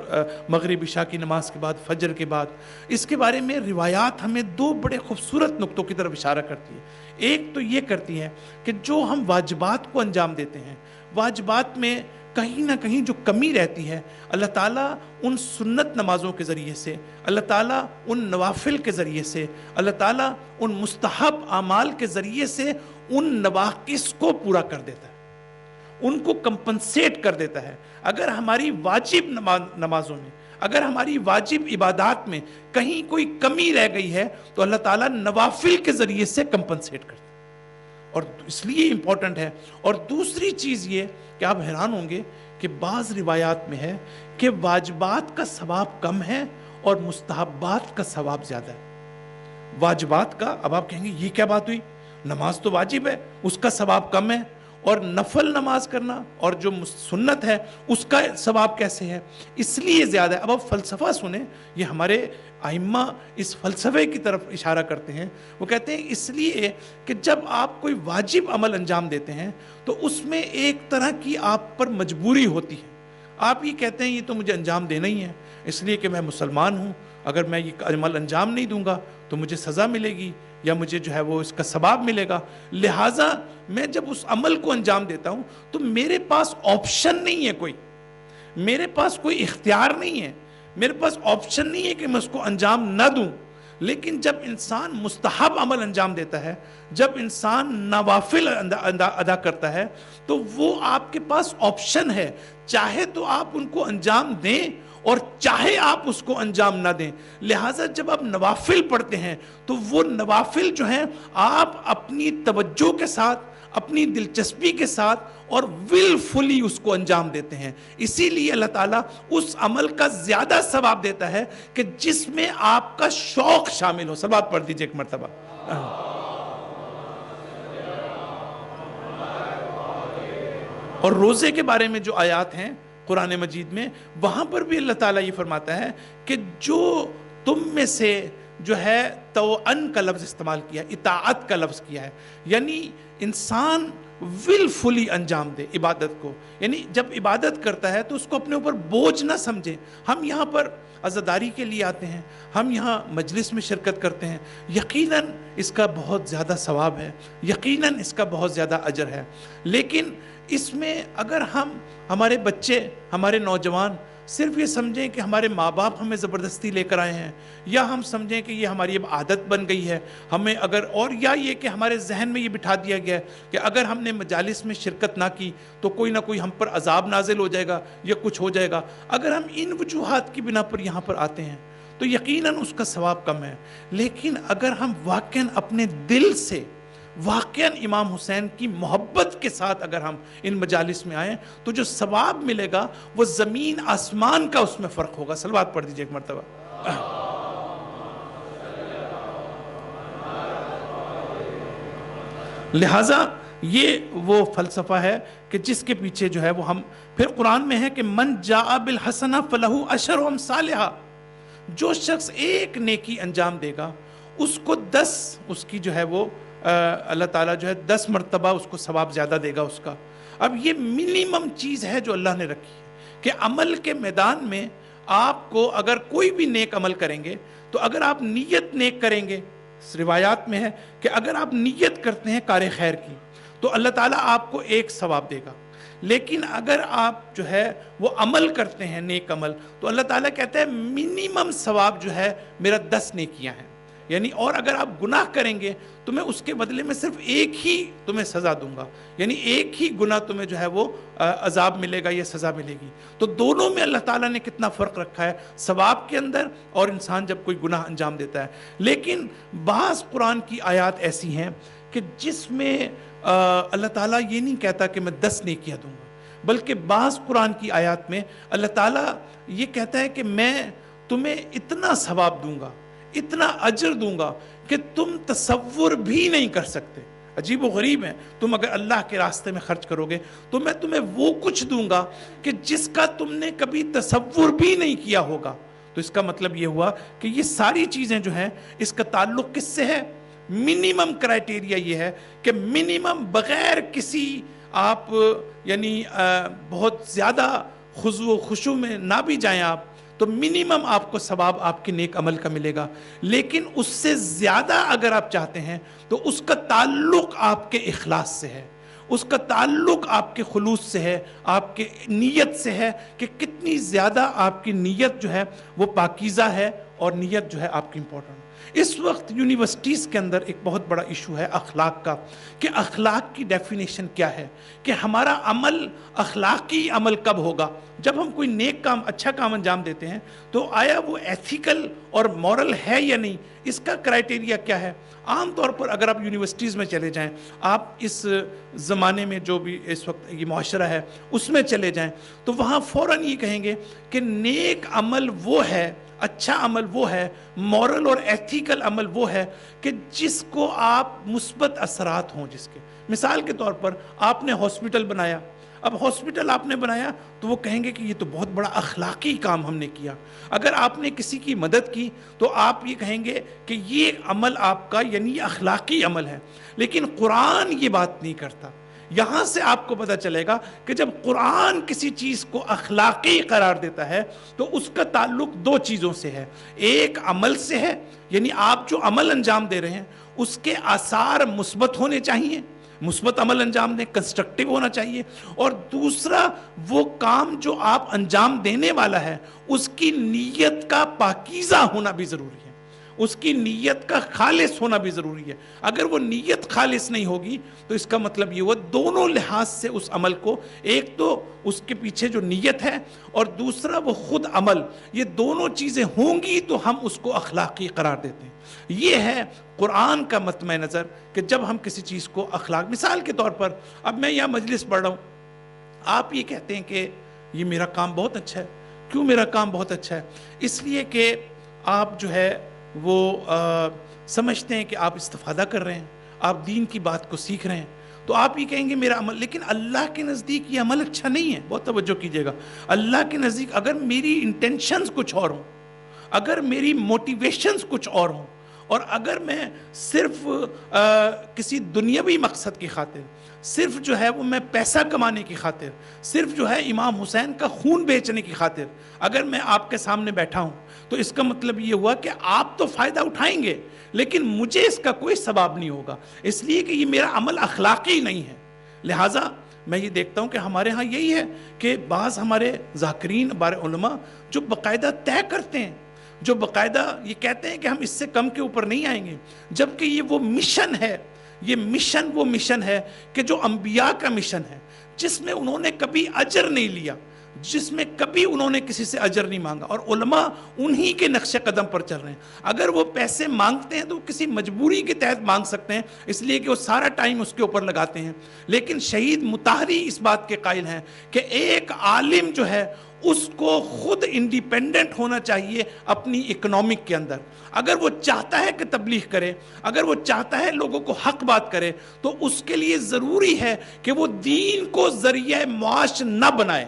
مغرب عشاء کی نماز کے بعد، فجر کے بعد، اس کے بارے میں روایات ہمیں 2 بڑے خوبصورت نقطوں کی طرف اشارہ کرتی ہے۔ ایک تو یہ کرتی ہے کہ جو ہم واجبات کو انجام دیتے ہیں، واجبات میں کہیں نہ کہیں جو کمی رہتی ہے، اللہ تعالیٰ ان سنت نمازوں کے ذریعے سے، اللہ تعالیٰ ان نوافل کے ذریعے سے، اللہ تعالیٰ ان مستحب اعمال کے ذریعے سے ان نواقص کو پورا کر دیتا ہے۔ ان کو کمپنسیٹ کر دیتا ہے. اگر ہماری واجب نمازوں میں، اگر ہماری واجب عبادات میں کہیں کوئی کمی رہ گئی ہے تو اللہ تعالیٰ نوافل کے ذریعے سے کمپنسیٹ کرتا ہے، اور اس لیے امپورٹنٹ ہے. اور دوسری چیز یہ کہ آپ حیران ہوں گے کہ بعض روایات میں ہے کہ واجبات کا ثواب کم ہے اور مستحبات کا ثواب زیادہ ہے. واجبات کا، اب آپ کہیں گے یہ کیا بات ہوئی، نماز تو واجب ہے اس کا ثواب کم ہے، اور نفل نماز کرنا اور جو سنت ہے اس کا ثواب کیسے ہے؟ اس لیے زیادہ ہے. اب آپ فلسفہ سنیں، یہ ہمارے ائمہ اس فلسفے کی طرف اشارہ کرتے ہیں. وہ کہتے ہیں اس لیے کہ جب آپ کوئی واجب عمل انجام دیتے ہیں تو اس میں ایک طرح کی آپ پر مجبوری ہوتی ہے. آپ یہ کہتے ہیں یہ تو مجھے انجام دینا ہی ہے اس لیے کہ میں مسلمان ہوں، اگر میں یہ عمل انجام نہیں دوں گا تو مجھے سزا ملے گی یا مجھے جو ہے وہ اس کا ثواب ملے گا. لہٰذا میں جب اس عمل کو انجام دیتا ہوں تو میرے پاس آپشن نہیں ہے، میرے پاس کوئی اختیار نہیں ہے، میرے پاس آپشن نہیں ہے کہ میں اس کو انجام نہ دوں. لیکن جب انسان مستحب عمل انجام دیتا ہے، جب انسان نوافل ادا کرتا ہے تو وہ آپ کے پاس آپشن ہے، چاہے تو آپ ان کو انجام دیں اور چاہے آپ اس کو انجام نہ دیں. لہٰذا جب آپ نوافل پڑھتے ہیں تو وہ نوافل جو ہیں آپ اپنی توجہ کے ساتھ، اپنی دلچسپی کے ساتھ اور willfully اس کو انجام دیتے ہیں. اسی لیے اللہ تعالیٰ اس عمل کا زیادہ ثواب دیتا ہے کہ جس میں آپ کا شوق شامل ہو. صلوات پڑھ دیجئے ایک مرتبہ. اور روزے کے بارے میں جو آیات ہیں قرآن مجید میں، وہاں پر بھی اللہ تعالیٰ یہ فرماتا ہے کہ جو تم میں سے جو ہے توأن کا لفظ استعمال کیا، اطاعت کا لفظ کیا ہے، یعنی انسان willfully انجام دے عبادت کو. یعنی جب عبادت کرتا ہے تو اس کو اپنے اوپر بوجھ نہ سمجھے. ہم یہاں پر عزاداری کے لیے آتے ہیں، ہم یہاں مجلس میں شرکت کرتے ہیں، یقیناً اس کا بہت زیادہ ثواب ہے، یقیناً اس کا بہت زیادہ اجر ہے. لیکن اس میں اگر ہمارے بچے، ہمارے نوجوان صرف یہ سمجھیں کہ ہمارے ماں باپ ہمیں زبردستی لے کر آئے ہیں، یا ہم سمجھیں کہ یہ ہماری اب عادت بن گئی ہے ہمیں، اگر اور یا یہ کہ ہمارے ذہن میں یہ بٹھا دیا گیا ہے کہ اگر ہم نے مجالس میں شرکت نہ کی تو کوئی نہ کوئی ہم پر عذاب نازل ہو جائے گا یا کچھ ہو جائے گا، اگر ہم ان وجوہات کی بنا پر یہاں پر آتے ہیں تو یقیناً اس کا ثواب کم ہے. لیکن اگر ہم واقعاً اپنے دل سے، واقعاً امام حسین کی محبت کے ساتھ اگر ہم ان مجالس میں آئیں تو جو ثواب ملے گا وہ زمین آسمان کا اس میں فرق ہوگا. صلوات پڑھ دیجئے ایک مرتبہ. لہٰذا یہ وہ فلسفہ ہے کہ جس کے پیچھے جو ہے وہ ہم، پھر قرآن میں ہے کہ من جاء بالحسنہ فلہ عشر امثالہا، جو شخص ایک نیکی انجام دے گا اس کو 10 اس کی جو ہے وہ اللہ تعالیٰ جو ہے 10 مرتبہ اس کو ثواب زیادہ دے گا اس کا. اب یہ منیمم چیز ہے جو اللہ نے رکھی ہے کہ عمل کے میدان میں آپ کو اگر کوئی بھی نیک عمل کریں گے تو اگر آپ نیت نیک کریں گے، روایات میں ہے کہ اگر آپ نیت کرتے ہیں کار خیر کی تو اللہ تعالیٰ آپ کو 1 ثواب دے گا. لیکن اگر آپ جو ہے وہ عمل کرتے ہیں نیک عمل تو اللہ تعالیٰ کہتا ہے منیمم ثواب جو ہے میرا 10 نیکیاں ہیں. یعنی اور اگر آپ گناہ کریں گے تو میں اس کے بدلے میں صرف 1 ہی تمہیں سزا دوں گا، یعنی 1 ہی گناہ تمہیں جو ہے وہ عذاب ملے گا یا سزا ملے گی. تو دونوں میں اللہ تعالیٰ نے کتنا فرق رکھا ہے ثواب کے اندر اور انسان جب کوئی گناہ انجام دیتا ہے. لیکن بعض قرآن کی آیات ایسی ہیں کہ جس میں اللہ تعالیٰ یہ نہیں کہتا کہ میں 10 نیکیاں دوں گا، بلکہ بعض قرآن کی آیات میں اللہ تعالیٰ یہ کہتا ہے کہ میں تمہیں اتنا ثواب دوں گا، اتنا اجر دوں گا کہ تم تصور بھی نہیں کر سکتے. عجیب و غریب ہے، تم اگر اللہ کے راستے میں خرچ کرو گے تو میں تمہیں وہ کچھ دوں گا کہ جس کا تم نے کبھی تصور بھی نہیں کیا ہوگا. تو اس کا مطلب یہ ہوا کہ یہ ساری چیزیں جو ہیں اس کا تعلق کس سے ہے؟ منیمم کرائٹیریا یہ ہے کہ منیمم بغیر کسی آپ یعنی بہت زیادہ خضوع و خشوع میں نہ بھی جائیں آپ تو منیمم آپ کو ثواب آپ کے نیک عمل کا ملے گا. لیکن اس سے زیادہ اگر آپ چاہتے ہیں تو اس کا تعلق آپ کے اخلاص سے ہے، اس کا تعلق آپ کے خلوص سے ہے، آپ کے نیت سے ہے کہ کتنی زیادہ آپ کی نیت جو ہے وہ پاکیزہ ہے اور نیت جو ہے آپ کی امپورٹنٹ. اس وقت یونیورسٹیز کے اندر ایک بہت بڑا ایشو ہے اخلاق کا، کہ اخلاق کی ڈیفینیشن کیا ہے، کہ ہمارا عمل اخلاقی عمل کب ہوگا. جب ہم کوئی نیک کام، اچھا کام انجام دیتے ہیں تو آیا وہ ایتھیکل اور مورل ہے یا نہیں، اس کا کرائٹیریا کیا ہے. عام طور پر اگر آپ یونیورسٹیز میں چلے جائیں، آپ اس زمانے میں جو بھی اس وقت یہ معاشرہ ہے اس میں چلے جائیں، تو وہاں فوراً یہ کہیں گے کہ نیک عمل وہ ہے، اچھا عمل وہ ہے، مورل اور ایتھیکل عمل وہ ہے کہ جس کو آپ مثبت اثرات ہوں جس کے. مثال کے طور پر آپ نے ہاسپٹل بنایا، اب ہاسپٹل آپ نے بنایا تو وہ کہیں گے کہ یہ تو بہت بڑا اخلاقی کام ہم نے کیا. اگر آپ نے کسی کی مدد کی تو آپ یہ کہیں گے کہ یہ عمل آپ کا یعنی اخلاقی عمل ہے. لیکن قرآن یہ بات نہیں کرتا. یہاں سے آپ کو پتہ چلے گا کہ جب قرآن کسی چیز کو اخلاقی قرار دیتا ہے تو اس کا تعلق دو چیزوں سے ہے. ایک عمل سے ہے، یعنی آپ جو عمل انجام دے رہے ہیں اس کے آثار مثبت ہونے چاہیے، مثبت عمل انجام دیں، کنسٹرکٹیو ہونا چاہیے. اور دوسرا وہ کام جو آپ انجام دینے والا ہے اس کی نیت کا پاکیزہ ہونا بھی ضروری ہے، اس کی نیت کا خالص ہونا بھی ضروری ہے. اگر وہ نیت خالص نہیں ہوگی تو اس کا مطلب یہ ہوا دونوں لحاظ سے اس عمل کو، ایک تو اس کے پیچھے جو نیت ہے اور دوسرا وہ خود عمل، یہ دونوں چیزیں ہوں گی تو ہم اس کو اخلاقی قرار دیتے ہیں. یہ ہے قرآن کا مطمع نظر کہ جب ہم کسی چیز کو اخلاق. مثال کے طور پر اب میں یہاں مجلس پڑھ رہا ہوں، آپ یہ کہتے ہیں کہ یہ میرا کام بہت اچھا ہے. کیوں میرا کام بہت اچھا ہے؟ اس لیے کہ آپ جو ہے وہ سمجھتے ہیں کہ آپ استفادہ کر رہے ہیں، آپ دین کی بات کو سیکھ رہے ہیں، تو آپ یہ کہیں گے میرا عمل. لیکن اللہ کے نزدیک یہ عمل اچھا نہیں ہے. بہت توجہ کیجئے گا. اللہ کے نزدیک اگر میری انٹینشنز کچھ اور ہوں، اگر میری موٹیویشنز کچھ اور ہوں، اور اگر میں صرف کسی دنیاوی مقصد کی خاطر، صرف جو ہے وہ میں پیسہ کمانے کی خاطر، صرف جو ہے امام حسین کا خون بیچنے کی خاطر اگر میں آپ کے سامنے بیٹھا ہوں تو اس کا مطلب یہ ہوا کہ آپ تو فائدہ اٹھائیں گے لیکن مجھے اس کا کوئی ثواب نہیں ہوگا، اس لیے کہ یہ میرا عمل اخلاقی نہیں ہے. لہٰذا میں یہ دیکھتا ہوں کہ ہمارے ہاں یہی ہے کہ بعض ہمارے ذاکرین، بارے علماء جو باقاعدہ طے کرتے ہیں، جو باقاعدہ یہ کہتے ہیں کہ ہم اس سے کم کے اوپر نہیں آئیں گے، جبکہ یہ وہ مشن ہے، یہ مشن وہ مشن ہے کہ جو انبیاء کا مشن ہے، جس میں انہوں نے کبھی اجر نہیں لیا، جس میں کبھی انہوں نے کسی سے اجر نہیں مانگا، اور علماء انہی کے نقش قدم پر چل رہے ہیں. اگر وہ پیسے مانگتے ہیں تو کسی مجبوری کے تحت مانگ سکتے ہیں، اس لیے کہ وہ سارا ٹائم اس کے اوپر لگاتے ہیں. لیکن شہید مطہری اس بات کے قائل ہیں کہ ایک عالم جو ہے اس کو خود انڈیپینڈنٹ ہونا چاہیے اپنی اکنامک کے اندر. اگر وہ چاہتا ہے کہ تبلیغ کرے، اگر وہ چاہتا ہے لوگوں کو حق بات کرے، تو اس کے لیے ضروری ہے کہ وہ دین کو ذریعہ معاش نہ بنائے.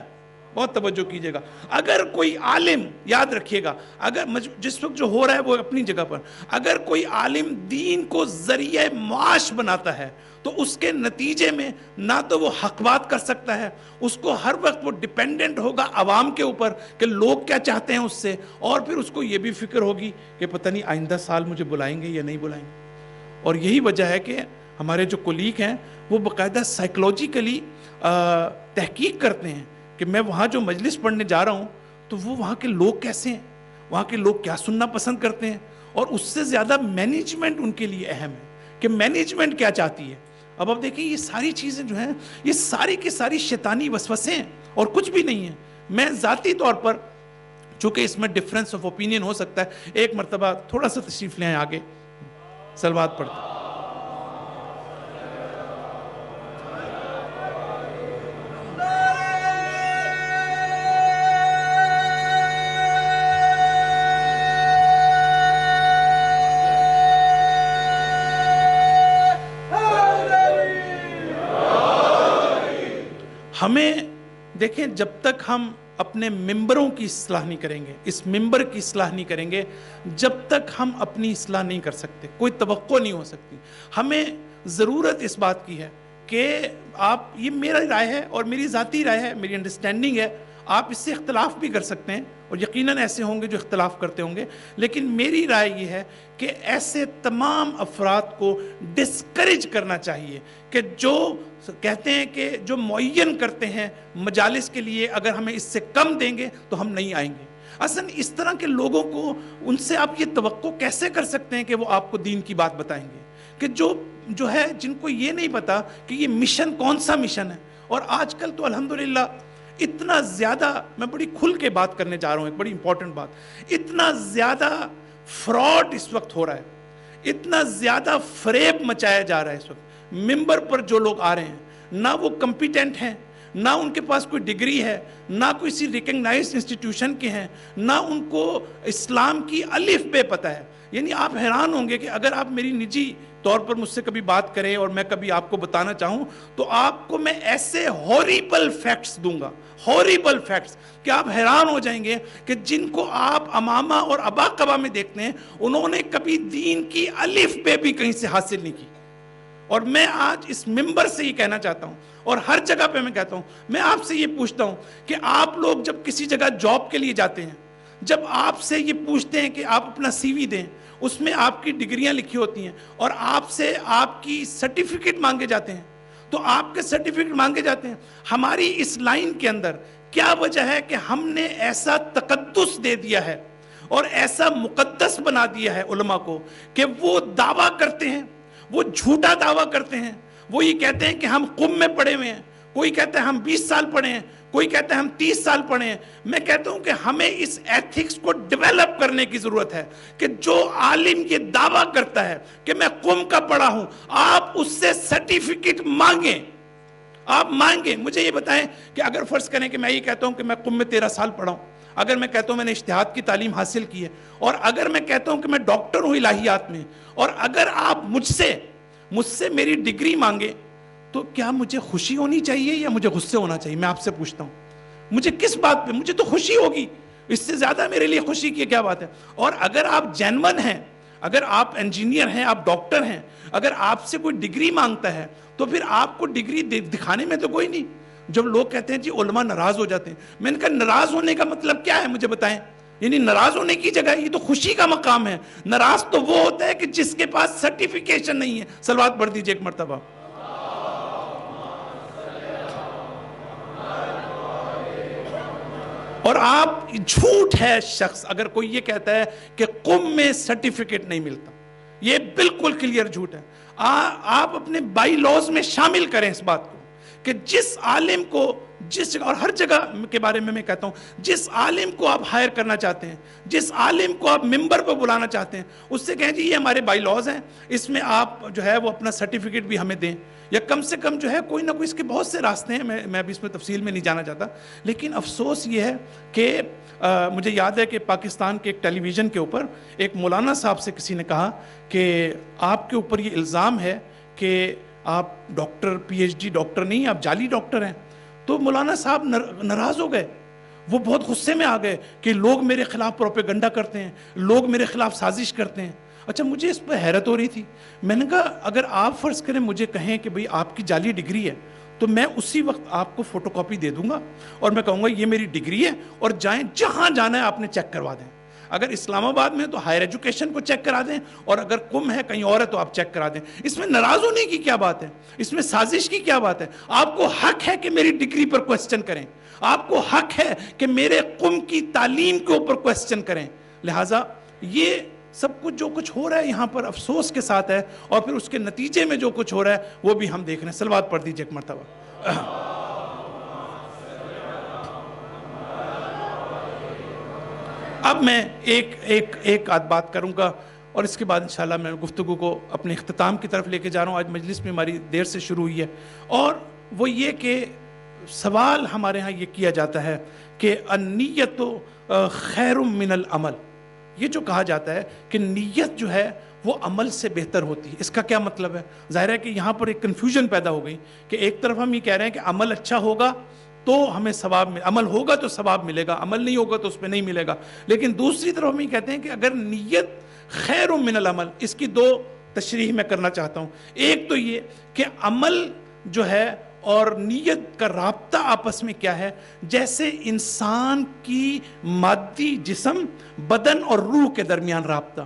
بہت توجہ کیجئے گا. اگر کوئی عالم، یاد رکھیے گا، اگر جس وقت جو ہو رہا ہے وہ اپنی جگہ پر، اگر کوئی عالم دین کو ذریعہ معاش بناتا ہے تو اس کے نتیجے میں نہ تو وہ حق بات کر سکتا ہے، اس کو ہر وقت وہ ڈیپینڈنٹ ہوگا عوام کے اوپر کہ لوگ کیا چاہتے ہیں اس سے، اور پھر اس کو یہ بھی فکر ہوگی کہ پتہ نہیں آئندہ سال مجھے بلائیں گے یا نہیں بلائیں گے. اور یہی وجہ ہے کہ ہمارے جو کولیگ ہیں وہ باقاعدہ سائیکلوجیکلی تحقیق کرتے ہیں کہ میں وہاں جو مجلس پڑھنے جا رہا ہوں تو وہ وہاں کے لوگ کیسے ہیں، وہاں کے لوگ کیا سننا پسند کرتے ہیں، اور اس سے زیادہ مینجمنٹ ان کے لیے اہم ہے کہ مینجمنٹ کیا چاہتی ہے. اب آپ دیکھیں یہ ساری چیزیں جو ہیں یہ ساری کی ساری شیطانی وسوسے ہیں اور کچھ بھی نہیں ہیں. میں ذاتی طور پر، چونکہ اس میں ڈفرینس آف اوپینین ہو سکتا ہے، ایک مرتبہ تھوڑا سا تشریف لیں آگے، صلوات پڑھتے ہیں. ہمیں دیکھیں جب تک ہم اپنے ممبروں کی اصلاح نہیں کریں گے، اس ممبر کی اصلاح نہیں کریں گے، جب تک ہم اپنی اصلاح نہیں کر سکتے، کوئی توقع نہیں ہو سکتی. ہمیں ضرورت اس بات کی ہے کہ آپ، یہ میرا رائے ہے اور میری ذاتی رائے ہے، میری انڈرسٹینڈنگ ہے، آپ اس سے اختلاف بھی کر سکتے ہیں اور یقیناً ایسے ہوں گے جو اختلاف کرتے ہوں گے، لیکن میری رائے یہ ہے کہ ایسے تمام افراد کو ڈسکریج کرنا چاہیے کہ جو کہتے ہیں کہ جو معین کرتے ہیں مجالس کے لیے، اگر ہمیں اس سے کم دیں گے تو ہم نہیں آئیں گے. اصلا اس طرح کے لوگوں کو ان سے آپ یہ توقع کیسے کر سکتے ہیں کہ وہ آپ کو دین کی بات بتائیں گے، کہ جو ہے جن کو یہ نہیں پتا کہ یہ مشن کون سا مشن ہے۔ اور آج کل تو الحمدللہ اتنا زیادہ، میں بڑی کھل کے بات کرنے جا رہا ہوں، ایک بڑی امپورٹنٹ بات، اتنا زیادہ فراڈ اس وقت ہو رہا ہے، اتنا زیادہ فریب مچایا جا رہا ہے اس وقت۔ ممبر پر جو لوگ آ رہے ہیں نہ وہ کمپیٹنٹ ہیں، نہ ان کے پاس کوئی ڈگری ہے، نہ کسی ریکگنائزڈ انسٹیٹیوشن کے ہیں، نہ ان کو اسلام کی الف بے پتہ ہے۔ یعنی آپ حیران ہوں گے کہ اگر آپ میری نجی طور پر مجھ سے کبھی بات کریں اور میں کبھی آپ کو بتانا چاہوں تو آپ کو میں ایسے ہاریبل فیکٹس دوں گا، ہاریبل فیکٹس، کہ آپ حیران ہو جائیں گے کہ جن کو آپ امامہ اور ابا قبا میں دیکھتے ہیں انہوں نے کبھی دین کی الف بے بھی کہیں سے حاصل نہیں کی۔ اور میں آج اس ممبر سے یہ کہنا چاہتا ہوں اور ہر جگہ پہ میں کہتا ہوں، میں آپ سے یہ پوچھتا ہوں کہ آپ لوگ جب کسی جگہ جاب کے لیے جاتے ہیں، جب آپ سے یہ پوچھتے ہیں کہ آپ اپنا سی وی دیں، اس میں آپ کی ڈگریاں لکھی ہوتی ہیں اور آپ سے آپ کی سرٹیفکیٹ مانگے جاتے ہیں، تو آپ کے سرٹیفکیٹ مانگے جاتے ہیں۔ ہماری اس لائن کے اندر کیا وجہ ہے کہ ہم نے ایسا تقدس دے دیا ہے اور ایسا مقدس بنا دیا ہے علماء کو کہ وہ دعویٰ کرتے ہیں، وہ جھوٹا دعویٰ کرتے ہیں، وہ یہ کہتے ہیں کہ ہم قم میں پڑھے ہوئے ہیں، کوئی کہتا ہے ہم 20 سال پڑھے ہیں، کوئی کہتا ہے ہم 30 سال پڑھے ہیں۔ میں کہتا ہوں کہ ہمیں اس ایتھکس کو ڈیولپ کرنے کی ضرورت ہے کہ جو عالم یہ دعویٰ کرتا ہے کہ میں قم کا پڑھا ہوں، آپ اس سے سرٹیفکیٹ مانگیں، آپ مانگیں۔ مجھے یہ بتائیں کہ اگر فرض کریں کہ میں یہ کہتا ہوں کہ میں قم میں 13 سال پڑھا ہوں، اگر میں کہتا ہوں میں نے اجتہاد کی تعلیم حاصل کی ہے، اور اگر میں کہتا ہوں کہ میں ڈاکٹر ہوں الہیات میں، اور اگر آپ مجھ سے میری ڈگری مانگے، تو کیا مجھے خوشی ہونی چاہیے یا مجھے غصے ہونا چاہیے؟ میں آپ سے پوچھتا ہوں، مجھے کس بات پہ؟ مجھے تو خوشی ہوگی، اس سے زیادہ میرے لیے خوشی کی کیا بات ہے؟ اور اگر آپ جینون ہیں، اگر آپ انجینئر ہیں، آپ ڈاکٹر ہیں، اگر آپ سے کوئی ڈگری مانگتا ہے تو پھر آپ کو ڈگری دکھانے میں تو کوئی نہیں۔ جب لوگ کہتے ہیں جی علماء ناراض ہو جاتے ہیں، میں نے کہا ناراض ہونے کا مطلب کیا ہے مجھے بتائیں؟ یعنی ناراض ہونے کی جگہ یہ تو خوشی کا مقام ہے۔ ناراض تو وہ ہوتا ہے کہ جس کے پاس سرٹیفیکیشن نہیں ہے۔ صلوات پڑھ دیجئے ایک مرتبہ۔ اور آپ جھوٹ ہے شخص اگر کوئی یہ کہتا ہے کہ قم میں سرٹیفکیٹ نہیں ملتا، یہ بالکل کلیئر جھوٹ ہے۔ آپ اپنے بائی لاز میں شامل کریں اس بات کو کہ جس عالم کو جس جگہ، اور ہر جگہ کے بارے میں کہتا ہوں، جس عالم کو آپ ہائر کرنا چاہتے ہیں، جس عالم کو آپ ممبر پر بلانا چاہتے ہیں، اس سے کہیں جی یہ ہمارے بائی لاز ہیں، اس میں آپ جو ہے وہ اپنا سرٹیفکیٹ بھی ہمیں دیں، یا کم سے کم جو ہے کوئی نہ کوئی، اس کے بہت سے راستے ہیں، میں بھی اس میں تفصیل میں نہیں جانا چاہتا۔ لیکن افسوس یہ ہے کہ مجھے یاد ہے کہ پاکستان کے ایک ٹیلی ویژن کے اوپر ایک مولانا صاحب سے کسی نے کہا کہ آپ کے اوپر یہ الزام ہے کہ آپ doctor P H D doctor نہیں، آپ جعلی ڈاکٹر ہیں۔ تو مولانا صاحب ناراض ہو گئے، وہ بہت غصے میں آ گئے کہ لوگ میرے خلاف پروپیگنڈا کرتے ہیں، لوگ میرے خلاف سازش کرتے ہیں۔ اچھا، مجھے اس پہ حیرت ہو رہی تھی، میں نے کہا اگر آپ فرض کریں مجھے کہیں کہ بھئی آپ کی جعلی ڈگری ہے تو میں اسی وقت آپ کو فوٹو کاپی دے دوں گا اور میں کہوں گا یہ میری ڈگری ہے اور جائیں جہاں جانا ہے آپ نے چیک کروا دیں۔ اگر اسلام آباد میں تو ہائر ایجوکیشن کو چیک کرا دیں، اور اگر قم ہے کہیں اور ہے تو آپ چیک کرا دیں۔ اس میں ناراض ہونے کی کیا بات ہے؟ اس میں سازش کی کیا بات ہے؟ آپ کو حق ہے کہ میری ڈگری پر کوسچن کریں، آپ کو حق ہے کہ میرے قم کی تعلیم کے اوپر کوسچن کریں۔ لہٰذا یہ سب کچھ جو کچھ ہو رہا ہے یہاں پر افسوس کے ساتھ ہے، اور پھر اس کے نتیجے میں جو کچھ ہو رہا ہے وہ بھی ہم دیکھ رہے ہیں۔ صلوات پڑھ دیجئے ایک مرتبہ۔ اب میں ایک آدھ بات کروں گا اور اس کے بعد انشاءاللہ میں گفتگو کو اپنے اختتام کی طرف لے کے جا رہا ہوں۔ آج مجلس میں ہماری دیر سے شروع ہوئی ہے، اور وہ یہ کہ سوال ہمارے ہاں یہ کیا جاتا ہے کہ النیت خیر من العمل۔ یہ جو کہا جاتا ہے کہ نیت جو ہے وہ عمل سے بہتر ہوتی ہے، اس کا کیا مطلب ہے؟ ظاہر ہے کہ یہاں پر ایک کنفیوژن پیدا ہو گئی کہ ایک طرف ہم یہ کہہ رہے ہیں کہ عمل اچھا ہوگا تو ہمیں ثواب عمل ہوگا تو ثواب ملے گا، عمل نہیں ہوگا تو اس میں نہیں ملے گا۔ لیکن دوسری طرف ہم یہ کہتے ہیں کہ اگر نیت خیر من العمل، اس کی دو تشریح میں کرنا چاہتا ہوں۔ ایک تو یہ کہ عمل جو ہے اور نیت کا رابطہ آپس میں کیا ہے، جیسے انسان کی مادی جسم، بدن اور روح کے درمیان رابطہ،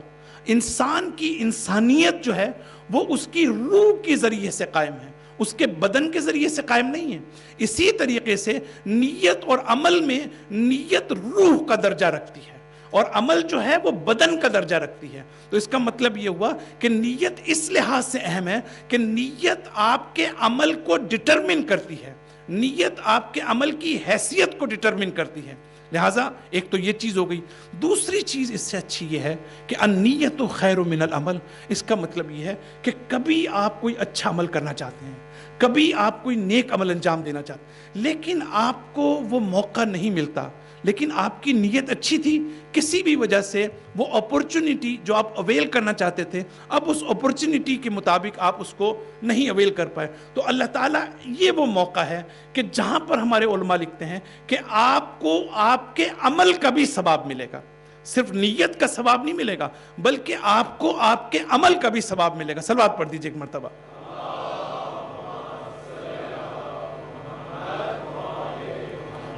انسان کی انسانیت جو ہے وہ اس کی روح کے ذریعے سے قائم ہے، اس کے بدن کے ذریعے سے قائم نہیں ہے. اسی طریقے سے نیت اور عمل میں نیت روح کا درجہ رکھتی ہے اور عمل جو ہے وہ بدن کا درجہ رکھتی ہے. تو اس کا مطلب یہ ہوا کہ نیت اس لحاظ سے اہم ہے کہ نیت آپ کے عمل کو ڈٹرمن کرتی ہے, نیت آپ کے عمل کی حیثیت کو ڈٹرمن کرتی ہے. لہٰذا ایک تو یہ چیز ہو گئی. دوسری چیز اس سے اچھی یہ ہے کہ النیت خیر من العمل. اس کا مطلب یہ ہے کہ کبھی آپ کوئی اچھا عمل کرنا چاہتے ہیں, کبھی آپ کوئی نیک عمل انجام دینا چاہتے ہیں, لیکن آپ کو وہ موقع نہیں ملتا, لیکن آپ کی نیت اچھی تھی, کسی بھی وجہ سے وہ اپورچونٹی جو آپ اویل کرنا چاہتے تھے اب اس اپورچونٹی کے مطابق آپ اس کو نہیں اویل کر پائے. تو اللہ تعالیٰ یہ وہ موقع ہے کہ جہاں پر ہمارے علماء لکھتے ہیں کہ آپ کو آپ کے عمل کا بھی ثواب ملے گا, صرف نیت کا ثواب نہیں ملے گا بلکہ آپ کو آپ کے عمل کا بھی ثواب ملے گا. صلوات پڑھ دیجیے ایک مرتبہ.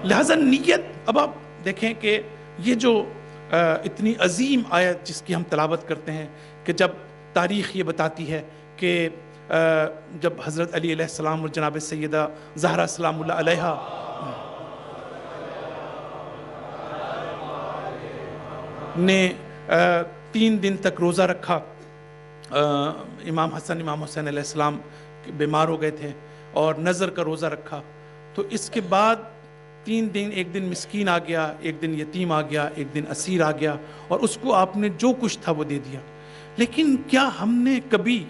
لہذا نیت, اب آپ دیکھیں کہ یہ جو اتنی عظیم آیت جس کی ہم تلاوت کرتے ہیں کہ جب تاریخ یہ بتاتی ہے کہ جب حضرت علی علیہ السلام اور جناب سیدہ زہرا سلام اللہ علیہا نے 3 دن تک روزہ رکھا, امام حسن امام حسین علیہ السلام بیمار ہو گئے تھے اور نظر کا روزہ رکھا, تو اس کے بعد 3 دن, ایک دن مسکین آ گیا, ایک دن یتیم آ گیا, ایک دن اسیر آ گیا اور اس کو آپ نے جو کچھ تھا وہ دے دیا. لیکن کیا ہم نے کبھی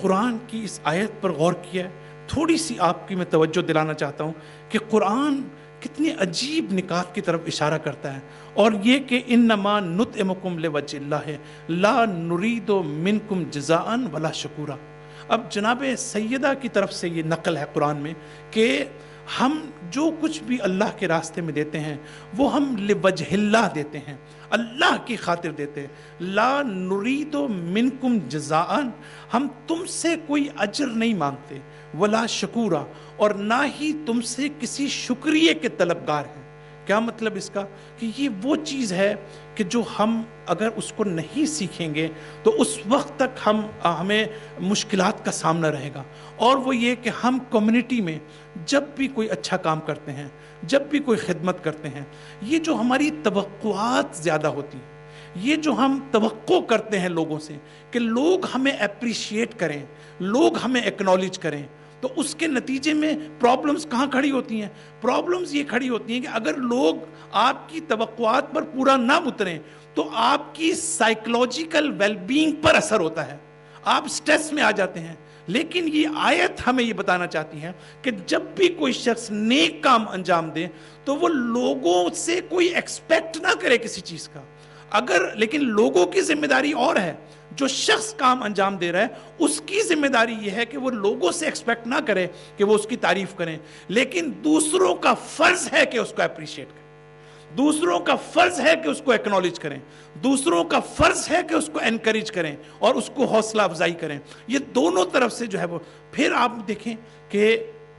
قرآن کی اس آیت پر غور کیا ہے؟ تھوڑی سی آپ کی میں توجہ دلانا چاہتا ہوں کہ قرآن کتنے عجیب نکات کی طرف اشارہ کرتا ہے, اور یہ کہ انما نطعمکم لوجہ اللہ لا نرید منکم جزاء ولا شکورا. اب جناب سیدہ کی طرف سے یہ نقل ہے قرآن میں کہ ہم جو کچھ بھی اللہ کے راستے میں دیتے ہیں وہ ہم لوجہ اللہ دیتے ہیں, اللہ کی خاطر دیتے ہیں. لا نرید منکم جزاء, ہم تم سے کوئی اجر نہیں مانگتے, ولا شکورا, اور نہ ہی تم سے کسی شکریہ کے طلبگار ہیں. کیا مطلب اس کا؟ کہ یہ وہ چیز ہے کہ جو ہم اگر اس کو نہیں سیکھیں گے تو اس وقت تک ہمیں مشکلات کا سامنا رہے گا. اور وہ یہ کہ ہم کمیونٹی میں جب بھی کوئی اچھا کام کرتے ہیں, جب بھی کوئی خدمت کرتے ہیں, یہ جو ہماری توقعات زیادہ ہوتی ہیں, یہ جو ہم توقع کرتے ہیں لوگوں سے کہ لوگ ہمیں اپریشیٹ کریں, لوگ ہمیں ایکنالج کریں, تو اس کے نتیجے میں پرابلمز کہاں کھڑی ہوتی ہیں؟ پرابلمز یہ کھڑی ہوتی ہیں کہ اگر لوگ آپ کی توقعات پر پورا نہ اتریں تو آپ کی سائیکولوجیکل ویل بینگ پر اثر ہوتا ہے, آپ سٹریس میں آ جاتے ہیں. لیکن یہ آیت ہمیں یہ بتانا چاہتی ہے کہ جب بھی کوئی شخص نیک کام انجام دے تو وہ لوگوں سے کوئی ایکسپیکٹ نہ کرے کسی چیز کا. لیکن لوگوں کی ذمہ داری اور ہے, جو شخص کام انجام دے رہا ہے اس کی ذمہ داری یہ ہے کہ وہ لوگوں سے ایکسپیکٹ نہ کرے کہ وہ اس کی تعریف کریں, لیکن دوسروں کا فرض ہے کہ اس کو اپریشیٹ کریں, دوسروں کا فرض ہے کہ اس کو ایکنالج کریں, دوسروں کا فرض ہے کہ اس کو انکریج کریں اور اس کو حوصلہ افزائی کریں. یہ دونوں طرف سے جو ہے وہ. پھر آپ دیکھیں کہ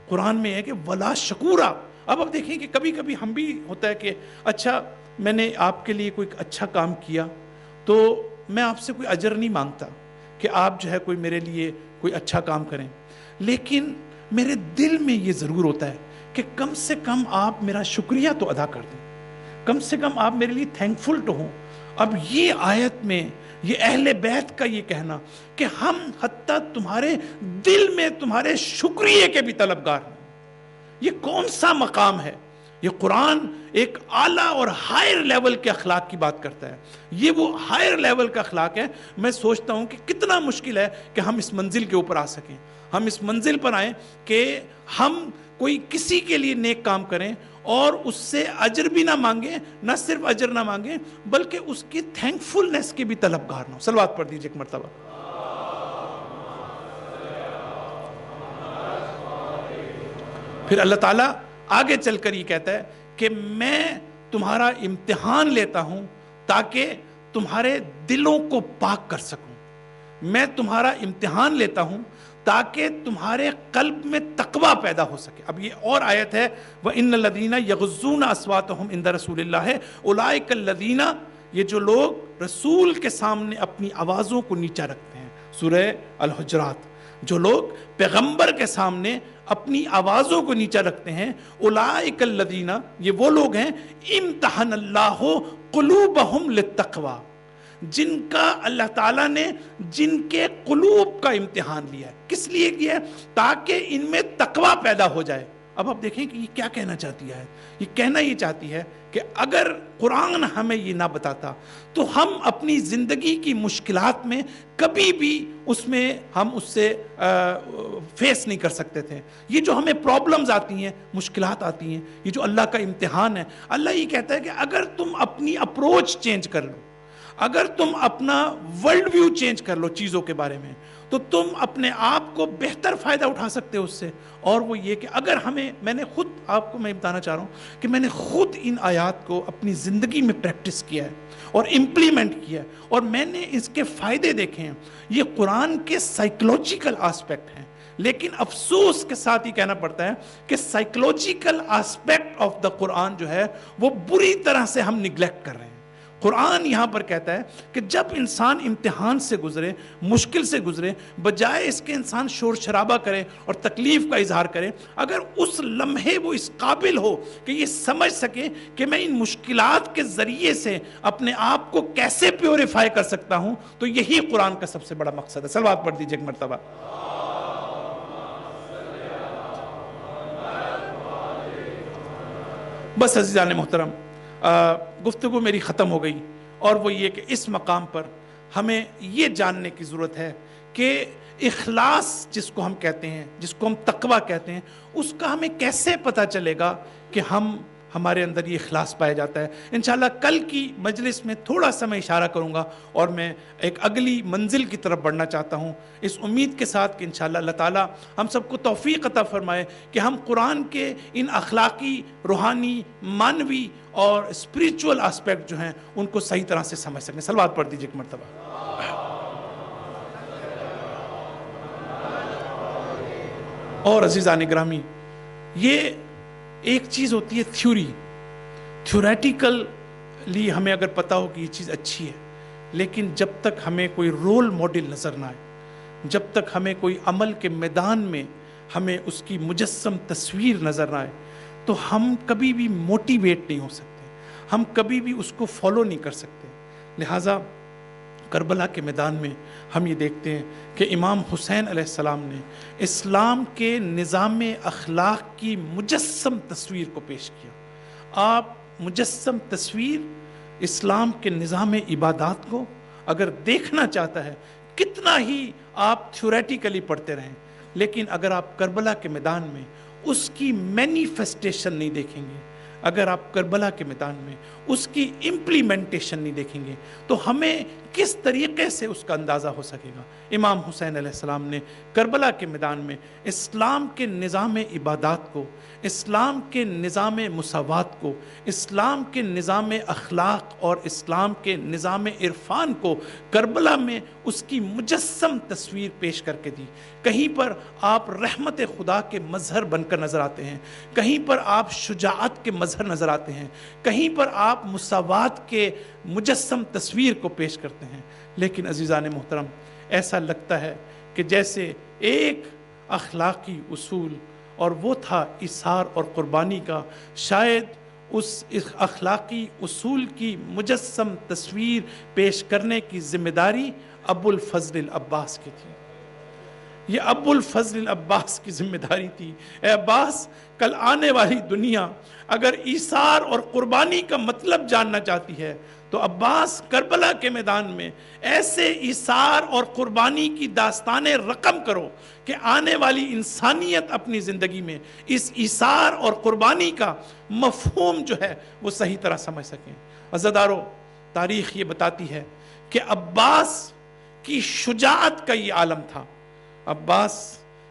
قرآن میں ہے کہ ولا شکورا. اب دیکھیں کہ کبھی کبھی ہم بھی ہوتا ہے کہ اچھا میں نے آپ کے لیے کوئی اچھا کام کیا تو میں آپ سے کوئی اجر نہیں مانگتا کہ آپ جو ہے کوئی میرے لیے کوئی اچھا کام کریں, لیکن میرے دل میں یہ ضرور ہوتا ہے کہ کم سے کم آپ میرا شکریہ تو ادا کر دیں, کم سے کم آپ میرے لیے تھینکفل تو ہوں. اب یہ آیت میں یہ اہل بیت کا یہ کہنا کہ ہم حتیٰ تمہارے دل میں تمہارے شکریہ کے بھی طلبگار ہیں, یہ کون سا مقام ہے؟ یہ قرآن ایک اعلیٰ اور ہائر لیول کے اخلاق کی بات کرتا ہے. یہ وہ ہائر لیول کا اخلاق ہے. میں سوچتا ہوں کہ کتنا مشکل ہے کہ ہم اس منزل کے اوپر آ سکیں, ہم اس منزل پر آئیں کہ ہم کوئی کسی کے لیے نیک کام کریں اور اس سے اجر بھی نہ مانگیں, نہ صرف اجر نہ مانگیں بلکہ اس کی تھینکفلنس کے بھی طلبگار نہ ہوں. صلوات پڑھ دیجیے ایک مرتبہ. پھر اللہ تعالیٰ آگے چل کر یہ کہتا ہے کہ میں تمہارا امتحان لیتا ہوں تاکہ تمہارے دلوں کو پاک کر سکوں. میں تمہارا امتحان لیتا ہوں تاکہ تمہارے قلب میں تقوی پیدا ہو سکے. اب یہ اور آیت ہے وَإِنَّ الَّذِينَ يَغُضُّونَ أَصْوَاتَهُمْ عِنْدَ رَسُولِ اللَّهِ أُولَٰئِكَ الَّذِينَ, یہ جو لوگ رسول کے سامنے اپنی آوازوں کو نیچا رکھتے ہیں. سورہ الحجرات. جو لوگ پیغمبر کے سامنے اپنی آوازوں کو نیچا رکھتے ہیں، اولئک الذین، یہ وہ لوگ ہیں، امتحن اللہ قلوبہم للتقوی، جن کا اللہ تعالیٰ نے جن کے قلوب کا امتحان لیا ہے۔ کس لیے کیا ہے؟ تاکہ ان میں تقوی پیدا ہو جائے۔ اب آپ دیکھیں کہ یہ کیا کہنا چاہتی ہے، یہ کہنا یہ چاہتی ہے کہ اگر قرآن ہمیں یہ نہ بتاتا تو ہم اپنی زندگی کی مشکلات میں کبھی بھی ہم اس سے فیس نہیں کر سکتے تھے۔ یہ جو ہمیں پرابلمز آتی ہیں، مشکلات آتی ہیں، یہ جو اللہ کا امتحان ہے، اللہ یہ کہتا ہے کہ اگر تم اپنی اپروچ چینج کر لو، اگر تم اپنا ورلڈ ویو چینج کر لو چیزوں کے بارے میں، تو تم اپنے آپ کو بہتر فائدہ اٹھا سکتے ہو اس سے۔ اور وہ یہ کہ اگر میں نے خود آپ کو میں بتانا چاہ رہا ہوں کہ میں نے خود ان آیات کو اپنی زندگی میں پریکٹس کیا ہے اور امپلیمنٹ کیا ہے، اور میں نے اس کے فائدے دیکھے ہیں۔ یہ قرآن کے سائیکولوجیکل آسپیکٹ ہیں، لیکن افسوس کے ساتھ یہ کہنا پڑتا ہے کہ سائیکولوجیکل آسپیکٹ آف دا قرآن جو ہے وہ بری طرح سے ہم نگلیکٹ کر رہے ہیں۔ قرآن یہاں پر کہتا ہے کہ جب انسان امتحان سے گزرے، مشکل سے گزرے، بجائے اس کے انسان شور شرابہ کرے اور تکلیف کا اظہار کرے، اگر اس لمحے وہ اس قابل ہو کہ یہ سمجھ سکے کہ میں ان مشکلات کے ذریعے سے اپنے آپ کو کیسے پیوریفائی کر سکتا ہوں، تو یہی قرآن کا سب سے بڑا مقصد ہے۔ صلوات پڑھ دیجیے ایک مرتبہ۔ بس عزیزان محترم، گفتگو میری ختم ہو گئی، اور وہ یہ کہ اس مقام پر ہمیں یہ جاننے کی ضرورت ہے کہ اخلاص جس کو ہم کہتے ہیں، جس کو ہم تقوی کہتے ہیں، اس کا ہمیں کیسے پتہ چلے گا کہ ہمارے اندر یہ اخلاص پایا جاتا ہے۔ انشاءاللہ کل کی مجلس میں تھوڑا سا میں اشارہ کروں گا، اور میں ایک اگلی منزل کی طرف بڑھنا چاہتا ہوں، اس امید کے ساتھ کہ انشاءاللہ اللہ تعالیٰ ہم سب کو توفیق عطا فرمائے کہ ہم قرآن کے ان اخلاقی، روحانی، معنوی اور اسپریچول آسپیکٹ جو ہیں ان کو صحیح طرح سے سمجھ سکیں۔ صلوات پڑھ دیجیے ایک مرتبہ۔ اور عزیزان گرامی، یہ ایک چیز ہوتی ہے تھیوریٹیکلی ہمیں اگر پتا ہو کہ یہ چیز اچھی ہے، لیکن جب تک ہمیں کوئی رول ماڈل نظر نہ آئے، جب تک ہمیں کوئی عمل کے میدان میں ہمیں اس کی مجسم تصویر نظر نہ آئے، تو ہم کبھی بھی موٹیویٹ نہیں ہو سکتے، ہم کبھی بھی اس کو فالو نہیں کر سکتے۔ لہٰذا کربلا کے میدان میں ہم یہ دیکھتے ہیں کہ امام حسین علیہ السلام نے اسلام کے نظام اخلاق کی مجسم تصویر کو پیش کیا۔ آپ مجسم تصویر اسلام کے نظام عبادات کو اگر دیکھنا چاہتا ہے، کتنا ہی آپ تھیوریٹیکلی پڑھتے رہیں، لیکن اگر آپ کربلا کے میدان میں اس کی مینیفیسٹیشن نہیں دیکھیں گے، اگر آپ کربلا کے میدان میں اس کی امپلیمنٹیشن نہیں دیکھیں گے، تو ہمیں کس طریقے سے اس کا اندازہ ہو سکے گا۔ امام حسین علیہ السلام نے کربلا کے میدان میں اسلام کے نظام عبادات کو، اسلام کے نظام مساوات کو، اسلام کے نظام اخلاق اور اسلام کے نظام عرفان کو کربلا میں اس کی مجسم تصویر پیش کر کے دی۔ کہیں پر آپ رحمت خدا کے مظہر بن کر نظر آتے ہیں، کہیں پر آپ شجاعت کے مظہر نظر آتے ہیں، کہیں پر آپ مساوات کے مجسم تصویر کو پیش کرتے ہیں، لیکن عزیزان محترم ایسا لگتا ہے کہ جیسے ایک اخلاقی اصول، اور وہ تھا ایثار اور قربانی کا، شاید اس اخلاقی اصول کی مجسم تصویر پیش کرنے کی ذمہ داری ابو الفضل العباس کی تھی۔ یہ ابو الفضل العباس کی ذمہ داری تھی۔ اے عباس، کل آنے والی دنیا اگر ایثار اور قربانی کا مطلب جاننا چاہتی ہے تو عباس کربلا کے میدان میں ایسے ایثار اور قربانی کی داستانیں رقم کرو کہ آنے والی انسانیت اپنی زندگی میں اس ایثار اور قربانی کا مفہوم جو ہے وہ صحیح طرح سمجھ سکیں۔ عزیزانو، تاریخ یہ بتاتی ہے کہ عباس کی شجاعت کا یہ عالم تھا۔ عباس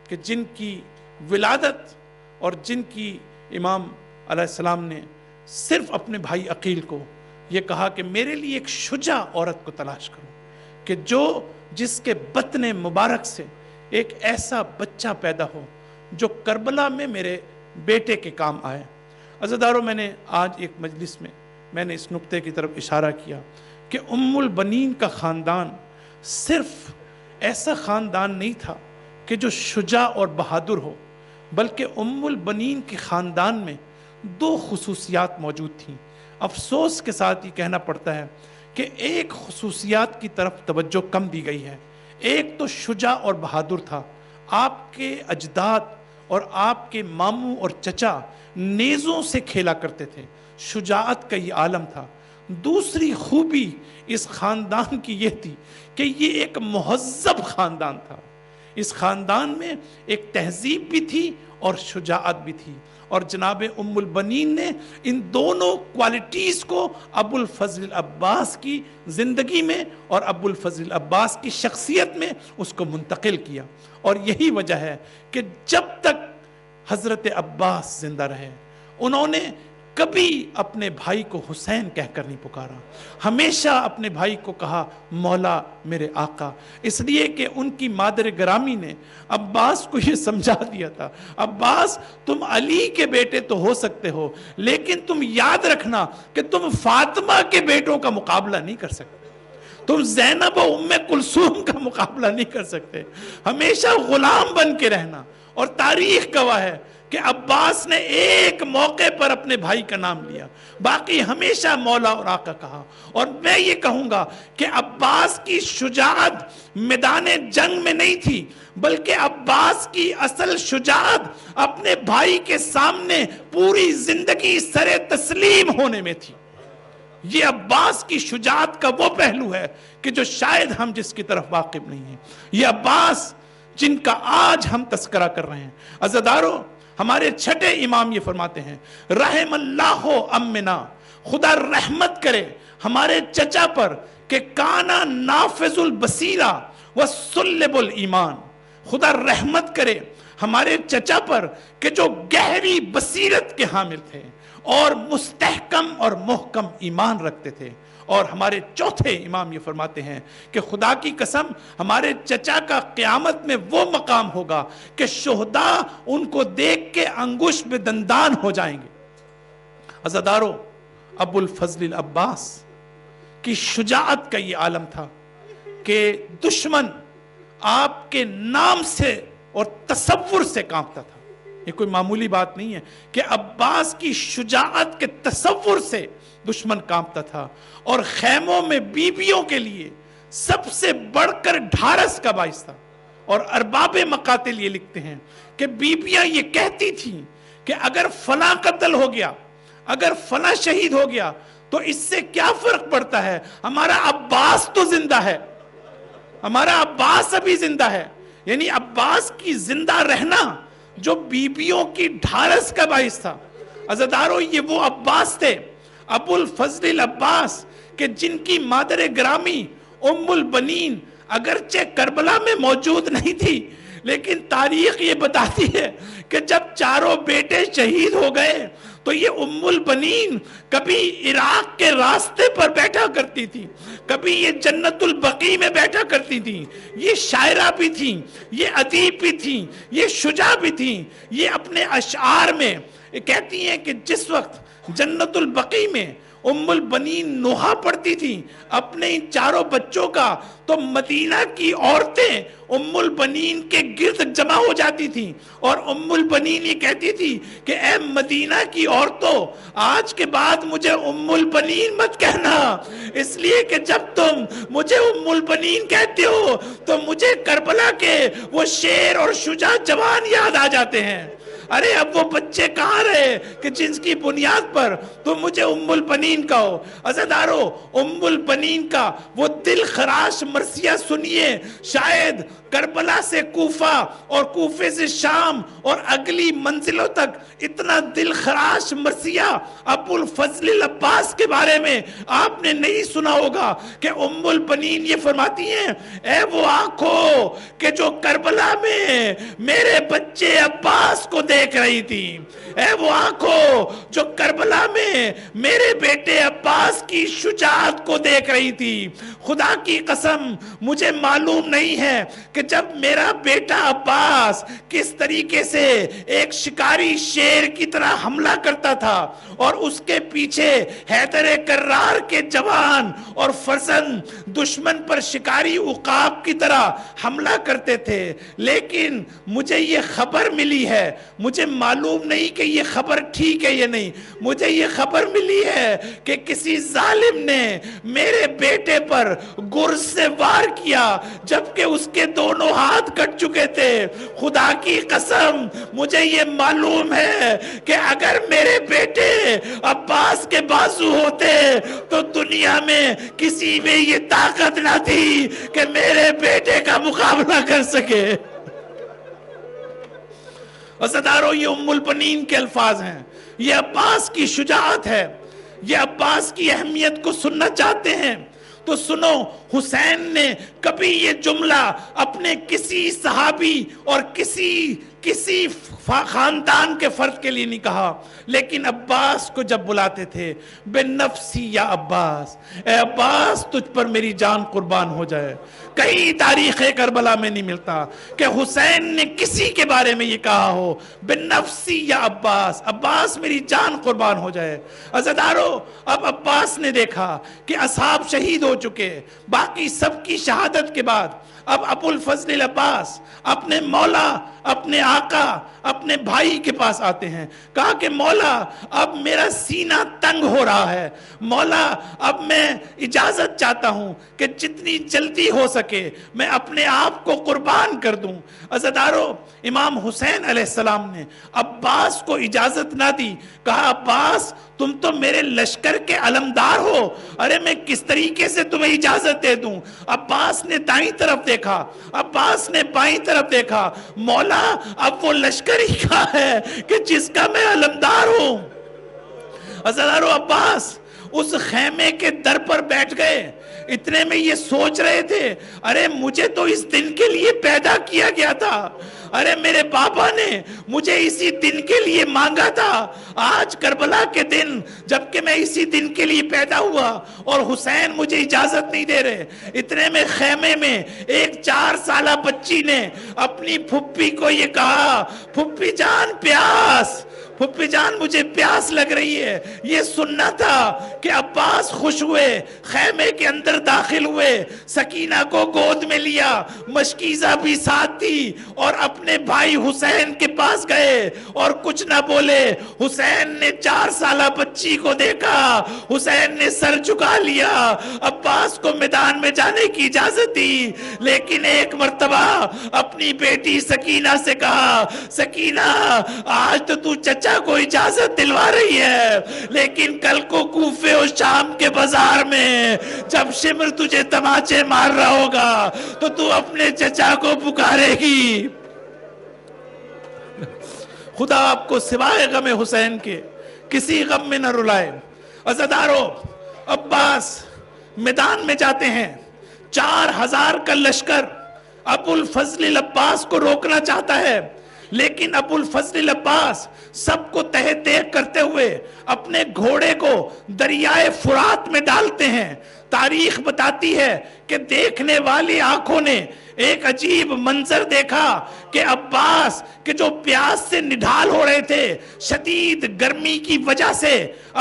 کہ جن کی ولادت اور جن کی امام علیہ السلام نے صرف اپنے بھائی عقیل کو یہ کہا کہ میرے لیے ایک شجاع عورت کو تلاش کرو کہ جس کے بطن مبارک سے ایک ایسا بچہ پیدا ہو جو کربلا میں میرے بیٹے کے کام آئے۔ عزیزانو، میں نے آج ایک مجلس میں نے اس نقطے کی طرف اشارہ کیا کہ ام البنین کا خاندان صرف ایسا خاندان نہیں تھا کہ جو شجاع اور بہادر ہو، بلکہ ام البنین کے خاندان میں دو خصوصیات موجود تھیں۔ افسوس کے ساتھ یہ کہنا پڑتا ہے کہ ایک خصوصیات کی طرف توجہ کم دی گئی ہے۔ ایک تو شجاع اور بہادر تھا، آپ کے اجداد اور آپ کے ماموں اور چچا نیزوں سے کھیلا کرتے تھے، شجاعت کا یہ عالم تھا۔ دوسری خوبی اس خاندان کی یہ تھی کہ یہ ایک مہذب خاندان تھا، اس خاندان میں ایک تہذیب بھی تھی اور شجاعت بھی تھی، اور جناب ام البنین نے ان دونوں کوالٹیز کو ابو الفضل العباس کی زندگی میں اور ابو الفضل العباس کی شخصیت میں اس کو منتقل کیا۔ اور یہی وجہ ہے کہ جب تک حضرت عباس زندہ رہے انہوں نے کبھی اپنے بھائی کو حسین کہہ کر نہیں پکارا، ہمیشہ اپنے بھائی کو کہا مولا میرے آقا، اس لیے کہ ان کی مادر گرامی نے عباس کو یہ سمجھا دیا تھا، عباس تم علی کے بیٹے تو ہو سکتے ہو لیکن تم یاد رکھنا کہ تم فاطمہ کے بیٹوں کا مقابلہ نہیں کر سکتے، تم زینب و ام کلثوم کا مقابلہ نہیں کر سکتے، ہمیشہ غلام بن کے رہنا۔ اور تاریخ گواہ ہے کہ عباس نے ایک موقع پر اپنے بھائی کا نام لیا، باقی ہمیشہ مولا اور آقا کہا۔ اور میں یہ کہوں گا کہ عباس کی شجاعت میدان جنگ میں نہیں تھی، بلکہ عباس کی اصل شجاعت اپنے بھائی کے سامنے پوری زندگی سر تسلیم ہونے میں تھی۔ یہ عباس کی شجاعت کا وہ پہلو ہے کہ جو شاید ہم جس کی طرف واقف نہیں ہیں۔ یہ عباس جن کا آج ہم تذکرہ کر رہے ہیں، عزیزارو، ہمارے چھٹے امام یہ فرماتے ہیں رحم اللہ امنا، خدا رحمت کرے ہمارے چچا پر کہ کانا نافذ البصیرہ وسلب الایمان، خدا رحمت کرے ہمارے چچا پر کہ جو گہری بصیرت کے حامل تھے اور مستحکم اور محکم ایمان رکھتے تھے۔ اور ہمارے چوتھے امام یہ فرماتے ہیں کہ خدا کی قسم ہمارے چچا کا قیامت میں وہ مقام ہوگا کہ شہداء ان کو دیکھ کے انگشت میں دندان ہو جائیں گے۔ عزیزارو، ابو الفضل العباس کی شجاعت کا یہ عالم تھا کہ دشمن آپ کے نام سے اور تصور سے کانپتا تھا۔ یہ کوئی معمولی بات نہیں ہے کہ عباس کی شجاعت کے تصور سے دشمن کانپتا تھا، اور خیموں میں بیویوں کے لیے سب سے بڑھ کر ڈھارس کا باعث تھا۔ اور ارباب مقاتل یہ لکھتے ہیں کہ بیویاں یہ کہتی تھیں کہ اگر فلاں قتل ہو گیا، اگر فلاں شہید ہو گیا تو اس سے کیا فرق پڑتا ہے، ہمارا عباس تو زندہ ہے، ہمارا عباس ابھی زندہ ہے۔ یعنی عباس کی زندہ رہنا جو بیویوں کی ڈھارس کا باعث تھا۔ عزیزارو، یہ وہ عباس تھے، ابو الفضل العباس، کہ جن کی مادر گرامی ام البنین اگرچہ کربلا میں موجود نہیں تھی، لیکن تاریخ یہ بتاتی ہے کہ جب چاروں بیٹے شہید ہو گئے تو یہ ام البنین کبھی عراق کے راستے پر بیٹھا کرتی تھی، کبھی یہ جنت البقیع میں بیٹھا کرتی تھی۔ یہ شاعرہ بھی تھیں، یہ ادیب بھی تھیں، یہ شجاع بھی تھیں۔ یہ اپنے اشعار میں کہتی ہیں کہ جس وقت جنت البقیع میں ام البنین نوحہ پڑھتی تھی اپنے ان چاروں بچوں کا، تو مدینہ کی عورتیں ام البنین کے گرد جمع ہو جاتی تھیں، اور ام البنین یہ کہتی تھی کہ اے مدینہ کی عورتوں، آج کے بعد مجھے ام البنین مت کہنا، اس لیے کہ جب تم مجھے ام البنین کہتے ہو تو مجھے کربلا کے وہ شیر اور شجاع جوان یاد آ جاتے ہیں۔ ارے اب وہ بچے کہاں رہے کہ جن کی بنیاد پر تم مجھے ام البنین کہو۔ عزیزارو، ام البنین کا وہ دل خراش مرثیہ سنیے، شاید کربلا سے کوفہ اور کوفے سے شام اور اگلی منزلوں تک اتنا دل خراش مرثیہ ابو الفضل العباس کے بارے میں آپ نے نہیں سنا ہوگا کہ ام البنین یہ فرماتی ہیں اے وہ آنکھوں کہ جو کربلا میں میرے بچے عباس کو دیکھ رہی تھی، اے وہ آنکھوں جو کربلا میں میرے بیٹے عباس کی شجاعت کو دیکھ رہی تھی، خدا کی قسم مجھے معلوم نہیں ہے کہ کہ جب میرا بیٹا عباس کس طریقے سے ایک شکاری شیر کی طرح حملہ کرتا تھا اور اس کے پیچھے حیدر کرار کے جوان اور فرزند دشمن پر شکاری عقاب کی طرح حملہ کرتے تھے، لیکن مجھے یہ خبر ملی ہے، مجھے معلوم نہیں کہ یہ خبر ٹھیک ہے یا نہیں، مجھے یہ خبر ملی ہے کہ کسی ظالم نے میرے بیٹے پر گرز سے وار کیا جبکہ اس کے دونوں ہاتھ کٹ چکے تھے۔ خدا کی قسم مجھے یہ معلوم ہے کہ اگر میرے بیٹے عباس کے بازو ہوتے تو دنیا میں کسی میں یہ طاقت نہ تھی کہ میرے بیٹے کا مقابلہ کر سکے۔ عزیزانو، یہ ام البنین کے الفاظ ہیں، یہ عباس کی شجاعت ہے۔ یہ عباس کی اہمیت کو سننا چاہتے ہیں تو سنو، حسین نے کبھی یہ جملہ اپنے کسی صحابی اور کسی خاندان کے فرد کے لیے نہیں کہا، لیکن عباس کو جب بلاتے تھے، بے نفسی یا عباس، اے عباس تجھ پر میری جان قربان ہو جائے۔ کئی تاریخ کربلا میں نہیں ملتا کہ حسین نے کسی کے بارے میں یہ کہا ہو، بے نفسی یا عباس، عباس میری جان قربان ہو جائے۔ عزیزانو، اب عباس نے دیکھا کہ اصحاب شہید ہو چکے، باقی سب کی شہادت کے بعد اب ابو الفضل العباس اپنے مولا، اپنے آقا، اپنے بھائی کے پاس آتے ہیں، کہا کہ مولا اب میرا سینہ تنگ ہو رہا ہے، مولا اب میں اجازت چاہتا ہوں کہ جتنی جلدی ہو سکے میں اپنے آپ کو قربان کر دوں۔ عزیزانو، امام حسین علیہ السلام نے عباس کو اجازت نہ دی، کہا عباس تم تو میرے لشکر کے علمدار ہو، ارے میں کس طریقے سے تمہیں اجازت دے دوں؟ عباس نے دائیں طرف دیکھا، عباس نے بائیں طرف دیکھا، مولا اب وہ لشکر ہی کہا ہے کہ جس کا میں علمدار ہوں۔ عزیزانو، عباس اس خیمے کے در پر بیٹھ گئے، اتنے میں یہ سوچ رہے تھے، ارے مجھے تو اس دن کے لیے پیدا کیا گیا تھا، ارے میرے بابا نے مجھے اسی دن کے لیے مانگا تھا، آج کربلا کے دن جبکہ میں اسی دن کے لیے پیدا ہوا اور حسین مجھے اجازت نہیں دے رہے۔ اتنے میں خیمے میں ایک 4 سالہ بچی نے اپنی پھپھی کو یہ کہا، پھپھی جان پیاس، پھپھی جان مجھے پیاس لگ رہی ہے۔ یہ سننا تھا کہ عباس خوش ہوئے، خیمے کے اندر داخل ہوئے، سکینہ کو گود میں لیا، مشکیزہ بھی ساتھ تھی اور اپنے بھائی حسین کے پاس گئے اور کچھ نہ بولے۔ حسین نے 4 سالہ بچی کو دیکھا، حسین نے سر جھکا لیا، عباس کو میدان میں جانے کی اجازت دی، لیکن ایک مرتبہ اپنی بیٹی سکینہ سے کہا، سکینہ آج تو چچا کو اجازت دلوا رہی ہے، لیکن کل کو کوفے اور شام کے بازار میں جب شمر تجھے تماچے مار رہا ہوگا تو اپنے چچا کو پکارے گی۔ خدا آپ کو سوائے غم حسین کے کسی غم میں نہ رلائے۔ عزیزانو، عباس میدان میں جاتے ہیں، 4000 کا لشکر ابو الفضل العباس کو روکنا چاہتا ہے، لیکن ابو الفضل العباس سب کو تہہ دیکھ کرتے ہوئے اپنے گھوڑے کو دریائے فرات میں ڈالتے ہیں۔ تاریخ بتاتی ہے کہ دیکھنے والی آنکھوں نے ایک عجیب منظر دیکھا کہ عباس کے جو پیاس سے نڈھال ہو رہے تھے، شدید گرمی کی وجہ سے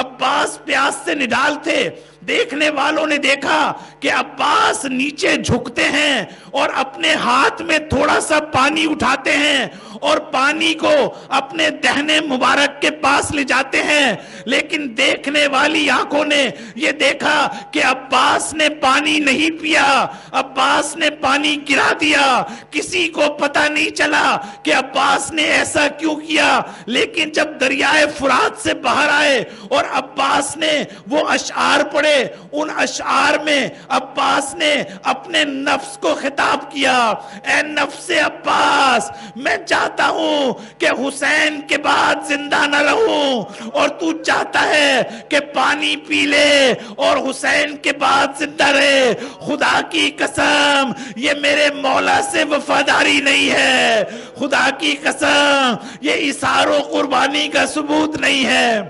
عباس پیاس سے نڈھال تھے، دیکھنے والوں نے دیکھا کہ عباس نیچے جھکتے ہیں اور اپنے ہاتھ میں تھوڑا سا پانی اٹھاتے ہیں اور پانی کو اپنے دہنے مبارک کے پاس لے جاتے ہیں، لیکن دیکھنے والی آنکھوں نے یہ دیکھا کہ عباس نے پانی نہیں پیا، عباس نے پانی گرا دیا۔ کسی کو پتہ نہیں چلا کہ عباس نے ایسا کیوں کیا، لیکن جب دریائے فرات سے باہر آئے اور عباس نے وہ اشعار پڑھے، ان اشعار میں عباس نے اپنے نفس کو خطاب کیا، اے نفس عباس، میں چاہتا ہوں کہ حسین کے بعد زندہ نہ رہوں، اور تو چاہتا ہے کہ پانی پی لے اور حسین کے بعد زندہ رہے۔ خدا کی قسم یہ میرے مولا سے وفاداری نہیں ہے، خدا کی قسم یہ اثار و قربانی کا ثبوت نہیں ہے۔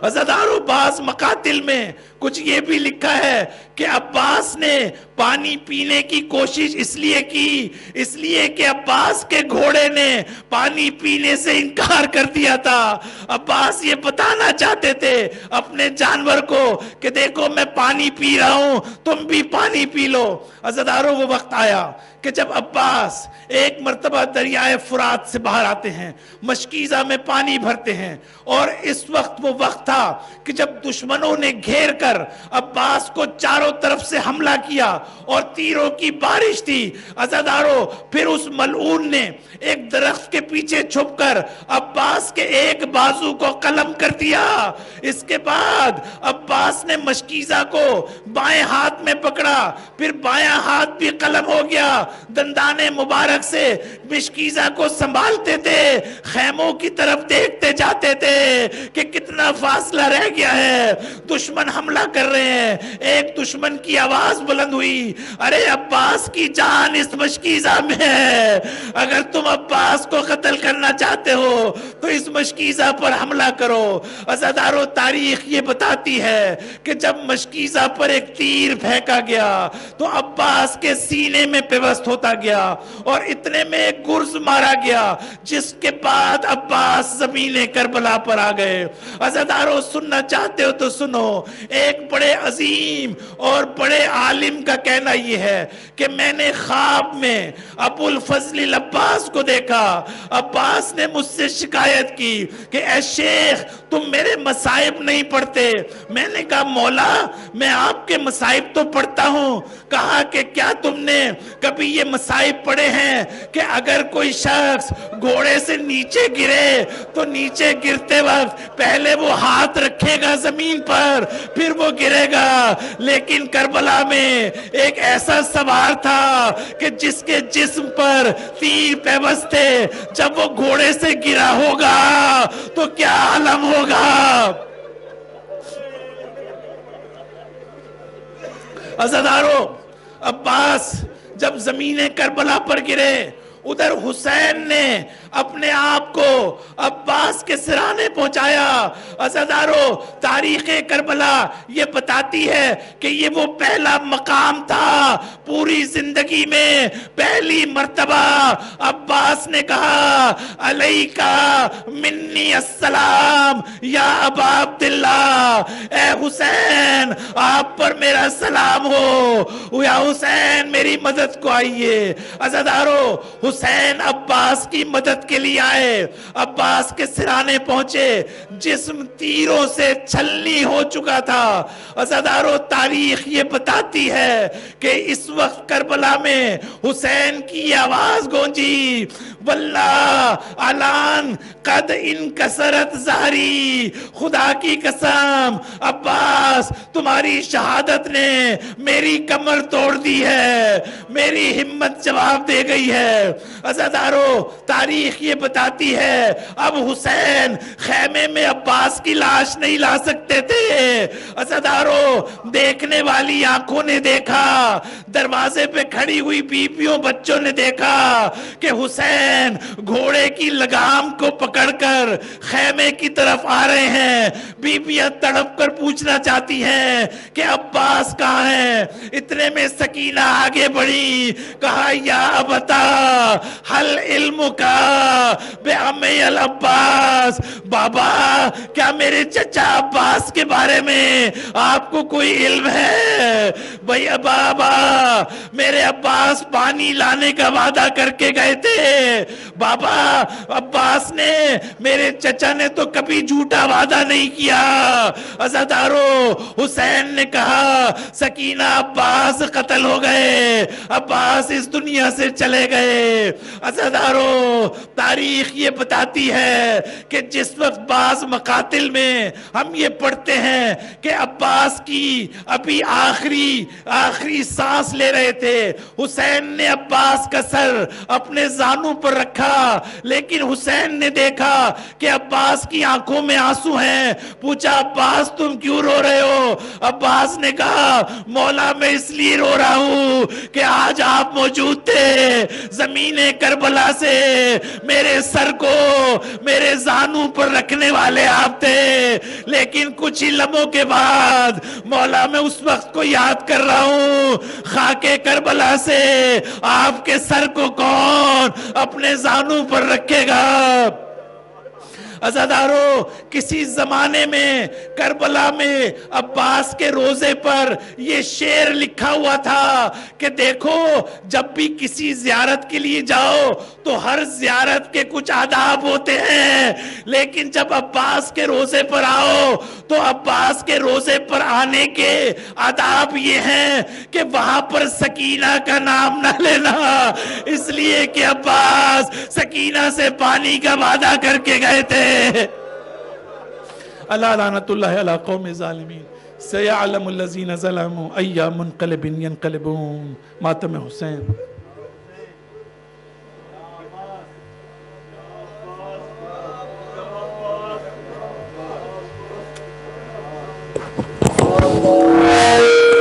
عزیزانو، بعض مقاتل میں کچھ یہ بھی لکھا ہے کہ عباس نے پانی پینے کی کوشش اس لیے کہ عباس کے گھوڑے نے پانی پینے سے انکار کر دیا تھا. عباس یہ بتانا چاہتے تھے اپنے جانور کو کہ دیکھو میں پانی پی رہا ہوں, تم بھی پانی پی لو. عزیزارو وہ وقت آیا کہ جب عباس ایک مرتبہ دریائے فرات سے باہر آتے ہیں, مشکیزہ میں پانی بھرتے ہیں, اور اس وقت وہ وقت تھا کہ جب دشمنوں نے گھیر کر عباس کو چاروں طرف سے حملہ کیا اور تیروں کی بارش تھی. عزیزارو پھر اس ملعون نے ایک درخت کے پیچھے چھپ کر عباس کے ایک بازو کو قلم کر دیا. اس کے بعد عباس نے مشکیزہ کو بائیں ہاتھ میں پکڑا, پھر بایاں ہاتھ بھی قلم ہو گیا. دندان مبارک سے مشکیزہ کو سنبھالتے تھے, خیموں کی طرف دیکھتے جاتے تھے کہ کتنا فاصلہ رہ گیا ہے, دشمن حملہ کر رہے ہیں. ایک دشمن کی آواز بلند ہوئی, ارے عباس کی جان اس مشکیزہ میں ہے, اگر تم عباس کو قتل کرنا چاہتے ہو تو اس مشکیزہ پر حملہ کرو. عزیزارو تاریخ یہ بتاتی ہے کہ جب مشکیزہ پر ایک تیر پھینکا گیا تو عباس کے سینے میں پیوست ہوتا گیا اور اتنے میں ایک گرز مارا گیا, جس کے بعد عباس زمین کربلا پر آ گئے. عزیزارو سننا چاہتے ہو تو سنو, ایک بڑے عظیم اور بڑے عالم کا کہنا یہ ہے کہ میں نے خواب میں ابو الفضل العباس کو دیکھا. عباس نے مجھ سے شکایت کی کہ اے شیخ تم میرے مصائب نہیں پڑھتے. میں نے کہا مولا میں آپ کے مصائب تو پڑھتا ہوں. کہا کہ کیا تم نے کبھی یہ مصائب پڑھے ہیں کہ اگر کوئی شخص گھوڑے سے نیچے گرے تو نیچے گرتے وقت پہلے وہ ہاتھ رکھے گا زمین پر, پھر وہ گرے گا. لیکن کربلا میں ایک ایسا سوار تھا کہ جس کے جسم پر تیر پیوست تھے, جب وہ گھوڑے سے گرا ہوگا تو کیا عالم ہوگا. عزیزارو عباس جب زمین کربلا پر گرے, ادھر حسین نے اپنے آپ کو عباس کے سرانے پہنچایا. عزیزارو تاریخ کربلا یہ بتاتی ہے کہ یہ وہ پہلا مقام تھا پوری زندگی میں. پہلی مرتبہ عباس نے کہا علیکا منی السلام یا ابا عبداللہ, اے حسین آپ پر میرا سلام ہو, یا حسین میری مدد کو آئیے. عزیزارو حسین عباس کی مدد کے لیے آئے, عباس کے سرانے پہنچے, جسم تیروں سے چھلنی ہو چکا تھا. عزیزارو تاریخ یہ بتاتی ہے کہ اس وقت کربلا میں حسین کی آواز گونجی, واللہ علان قد انکسرت ظہری, خدا کی قسم عباس تمہاری شہادت نے میری کمر توڑ دی ہے, میری ہمت جواب دے گئی ہے. عزیزارو تاریخ یہ بتاتی ہے اب حسین خیمے میں عباس کی لاش نہیں لا سکتے تھے. عزیزارو دیکھنے والی آنکھوں نے دیکھا, دروازے پہ کھڑی ہوئی بیویوں بچوں نے دیکھا کہ حسین گھوڑے کی لگام کو پکڑ کر خیمے کی طرف آ رہے ہیں. بیویاں تڑپ کر پوچھنا چاہتی ہیں کہ عباس کہاں ہیں. اتنے میں سکینہ آگے بڑھی, کہا یا ابتا حل علم کا بے امی العباس, بابا کیا میرے چچا عباس کے بارے میں آپ کو کوئی علم ہے؟ بھئی بابا میرے عباس پانی لانے کا وعدہ کر کے گئے تھے. بابا عباس نے, میرے چچا نے تو کبھی جھوٹا وعدہ نہیں کیا. عزیزارو حسین نے کہا سکینہ عباس قتل ہو گئے, عباس اس دنیا سے چلے گئے. عزیزارو تاریخ یہ بتاتی ہے کہ جس وقت بعض مقاتل میں ہم یہ پڑھتے ہیں کہ عباس کی ابھی آخری سانس لے رہے تھے, حسین نے عباس کا سر اپنے زانوں پر رکھا, لیکن حسین نے دیکھا کہ عباس کی آنکھوں میں آنسو ہیں. پوچھا عباس تم کیوں رو رہے ہو؟ عباس نے کہا مولا میں اس لیے رو رہا ہوں کہ آج آپ موجود تھے, زمین کربلا سے میرے سر کو, میرے زانوں زانوں پر رکھنے والے آپ تھے، لیکن کچھ ہی لمحوں کے بعد مولا میں اس وقت کو یاد کر رہا ہوں، خاک کربلا سے آپ کے سر کو کون اپنے زانوں پر رکھے گا؟ عزادارو، کسی زمانے میں کربلا میں عباس کے روزے پر یہ شعر لکھا ہوا تھا کہ دیکھو جب بھی کسی زیارت کے لیے جاؤ تو ہر زیارت کے کچھ آداب ہوتے ہیں، لیکن جب عباس کے روزے پر آؤ تو عباس کے روزے پر آنے کے آداب یہ ہیں کہ وہاں پر سکینہ کا نام نہ لینا، اس لیے کہ عباس سکینہ سے پانی کا وعدہ کر کے گئے تھے۔ اللہ لعنت اللہ علی قوم ظالمین، سیعلم الذین ظلموا ای منقلب ینقلبون۔ ماتم حسین۔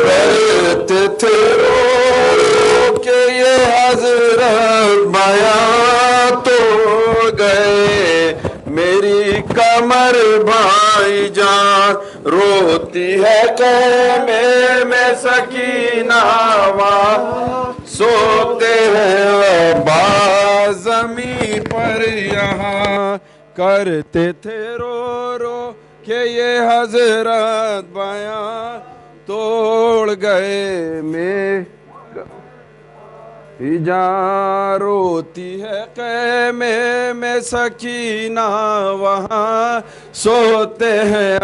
کرتے تھے رو کہ یہ حضرت بیاں تو گئے، میری کمر بھائی جان روتی ہے خیمے میں سکینہ وہاں سوتے ہیں عباس زمین پر یہاں، کرتے تھے رو رو کہ یہ حضرت بیاں توڑ گئے، میں جان روتی ہے خیمے میں سکینہ وہاں سوتے ہیں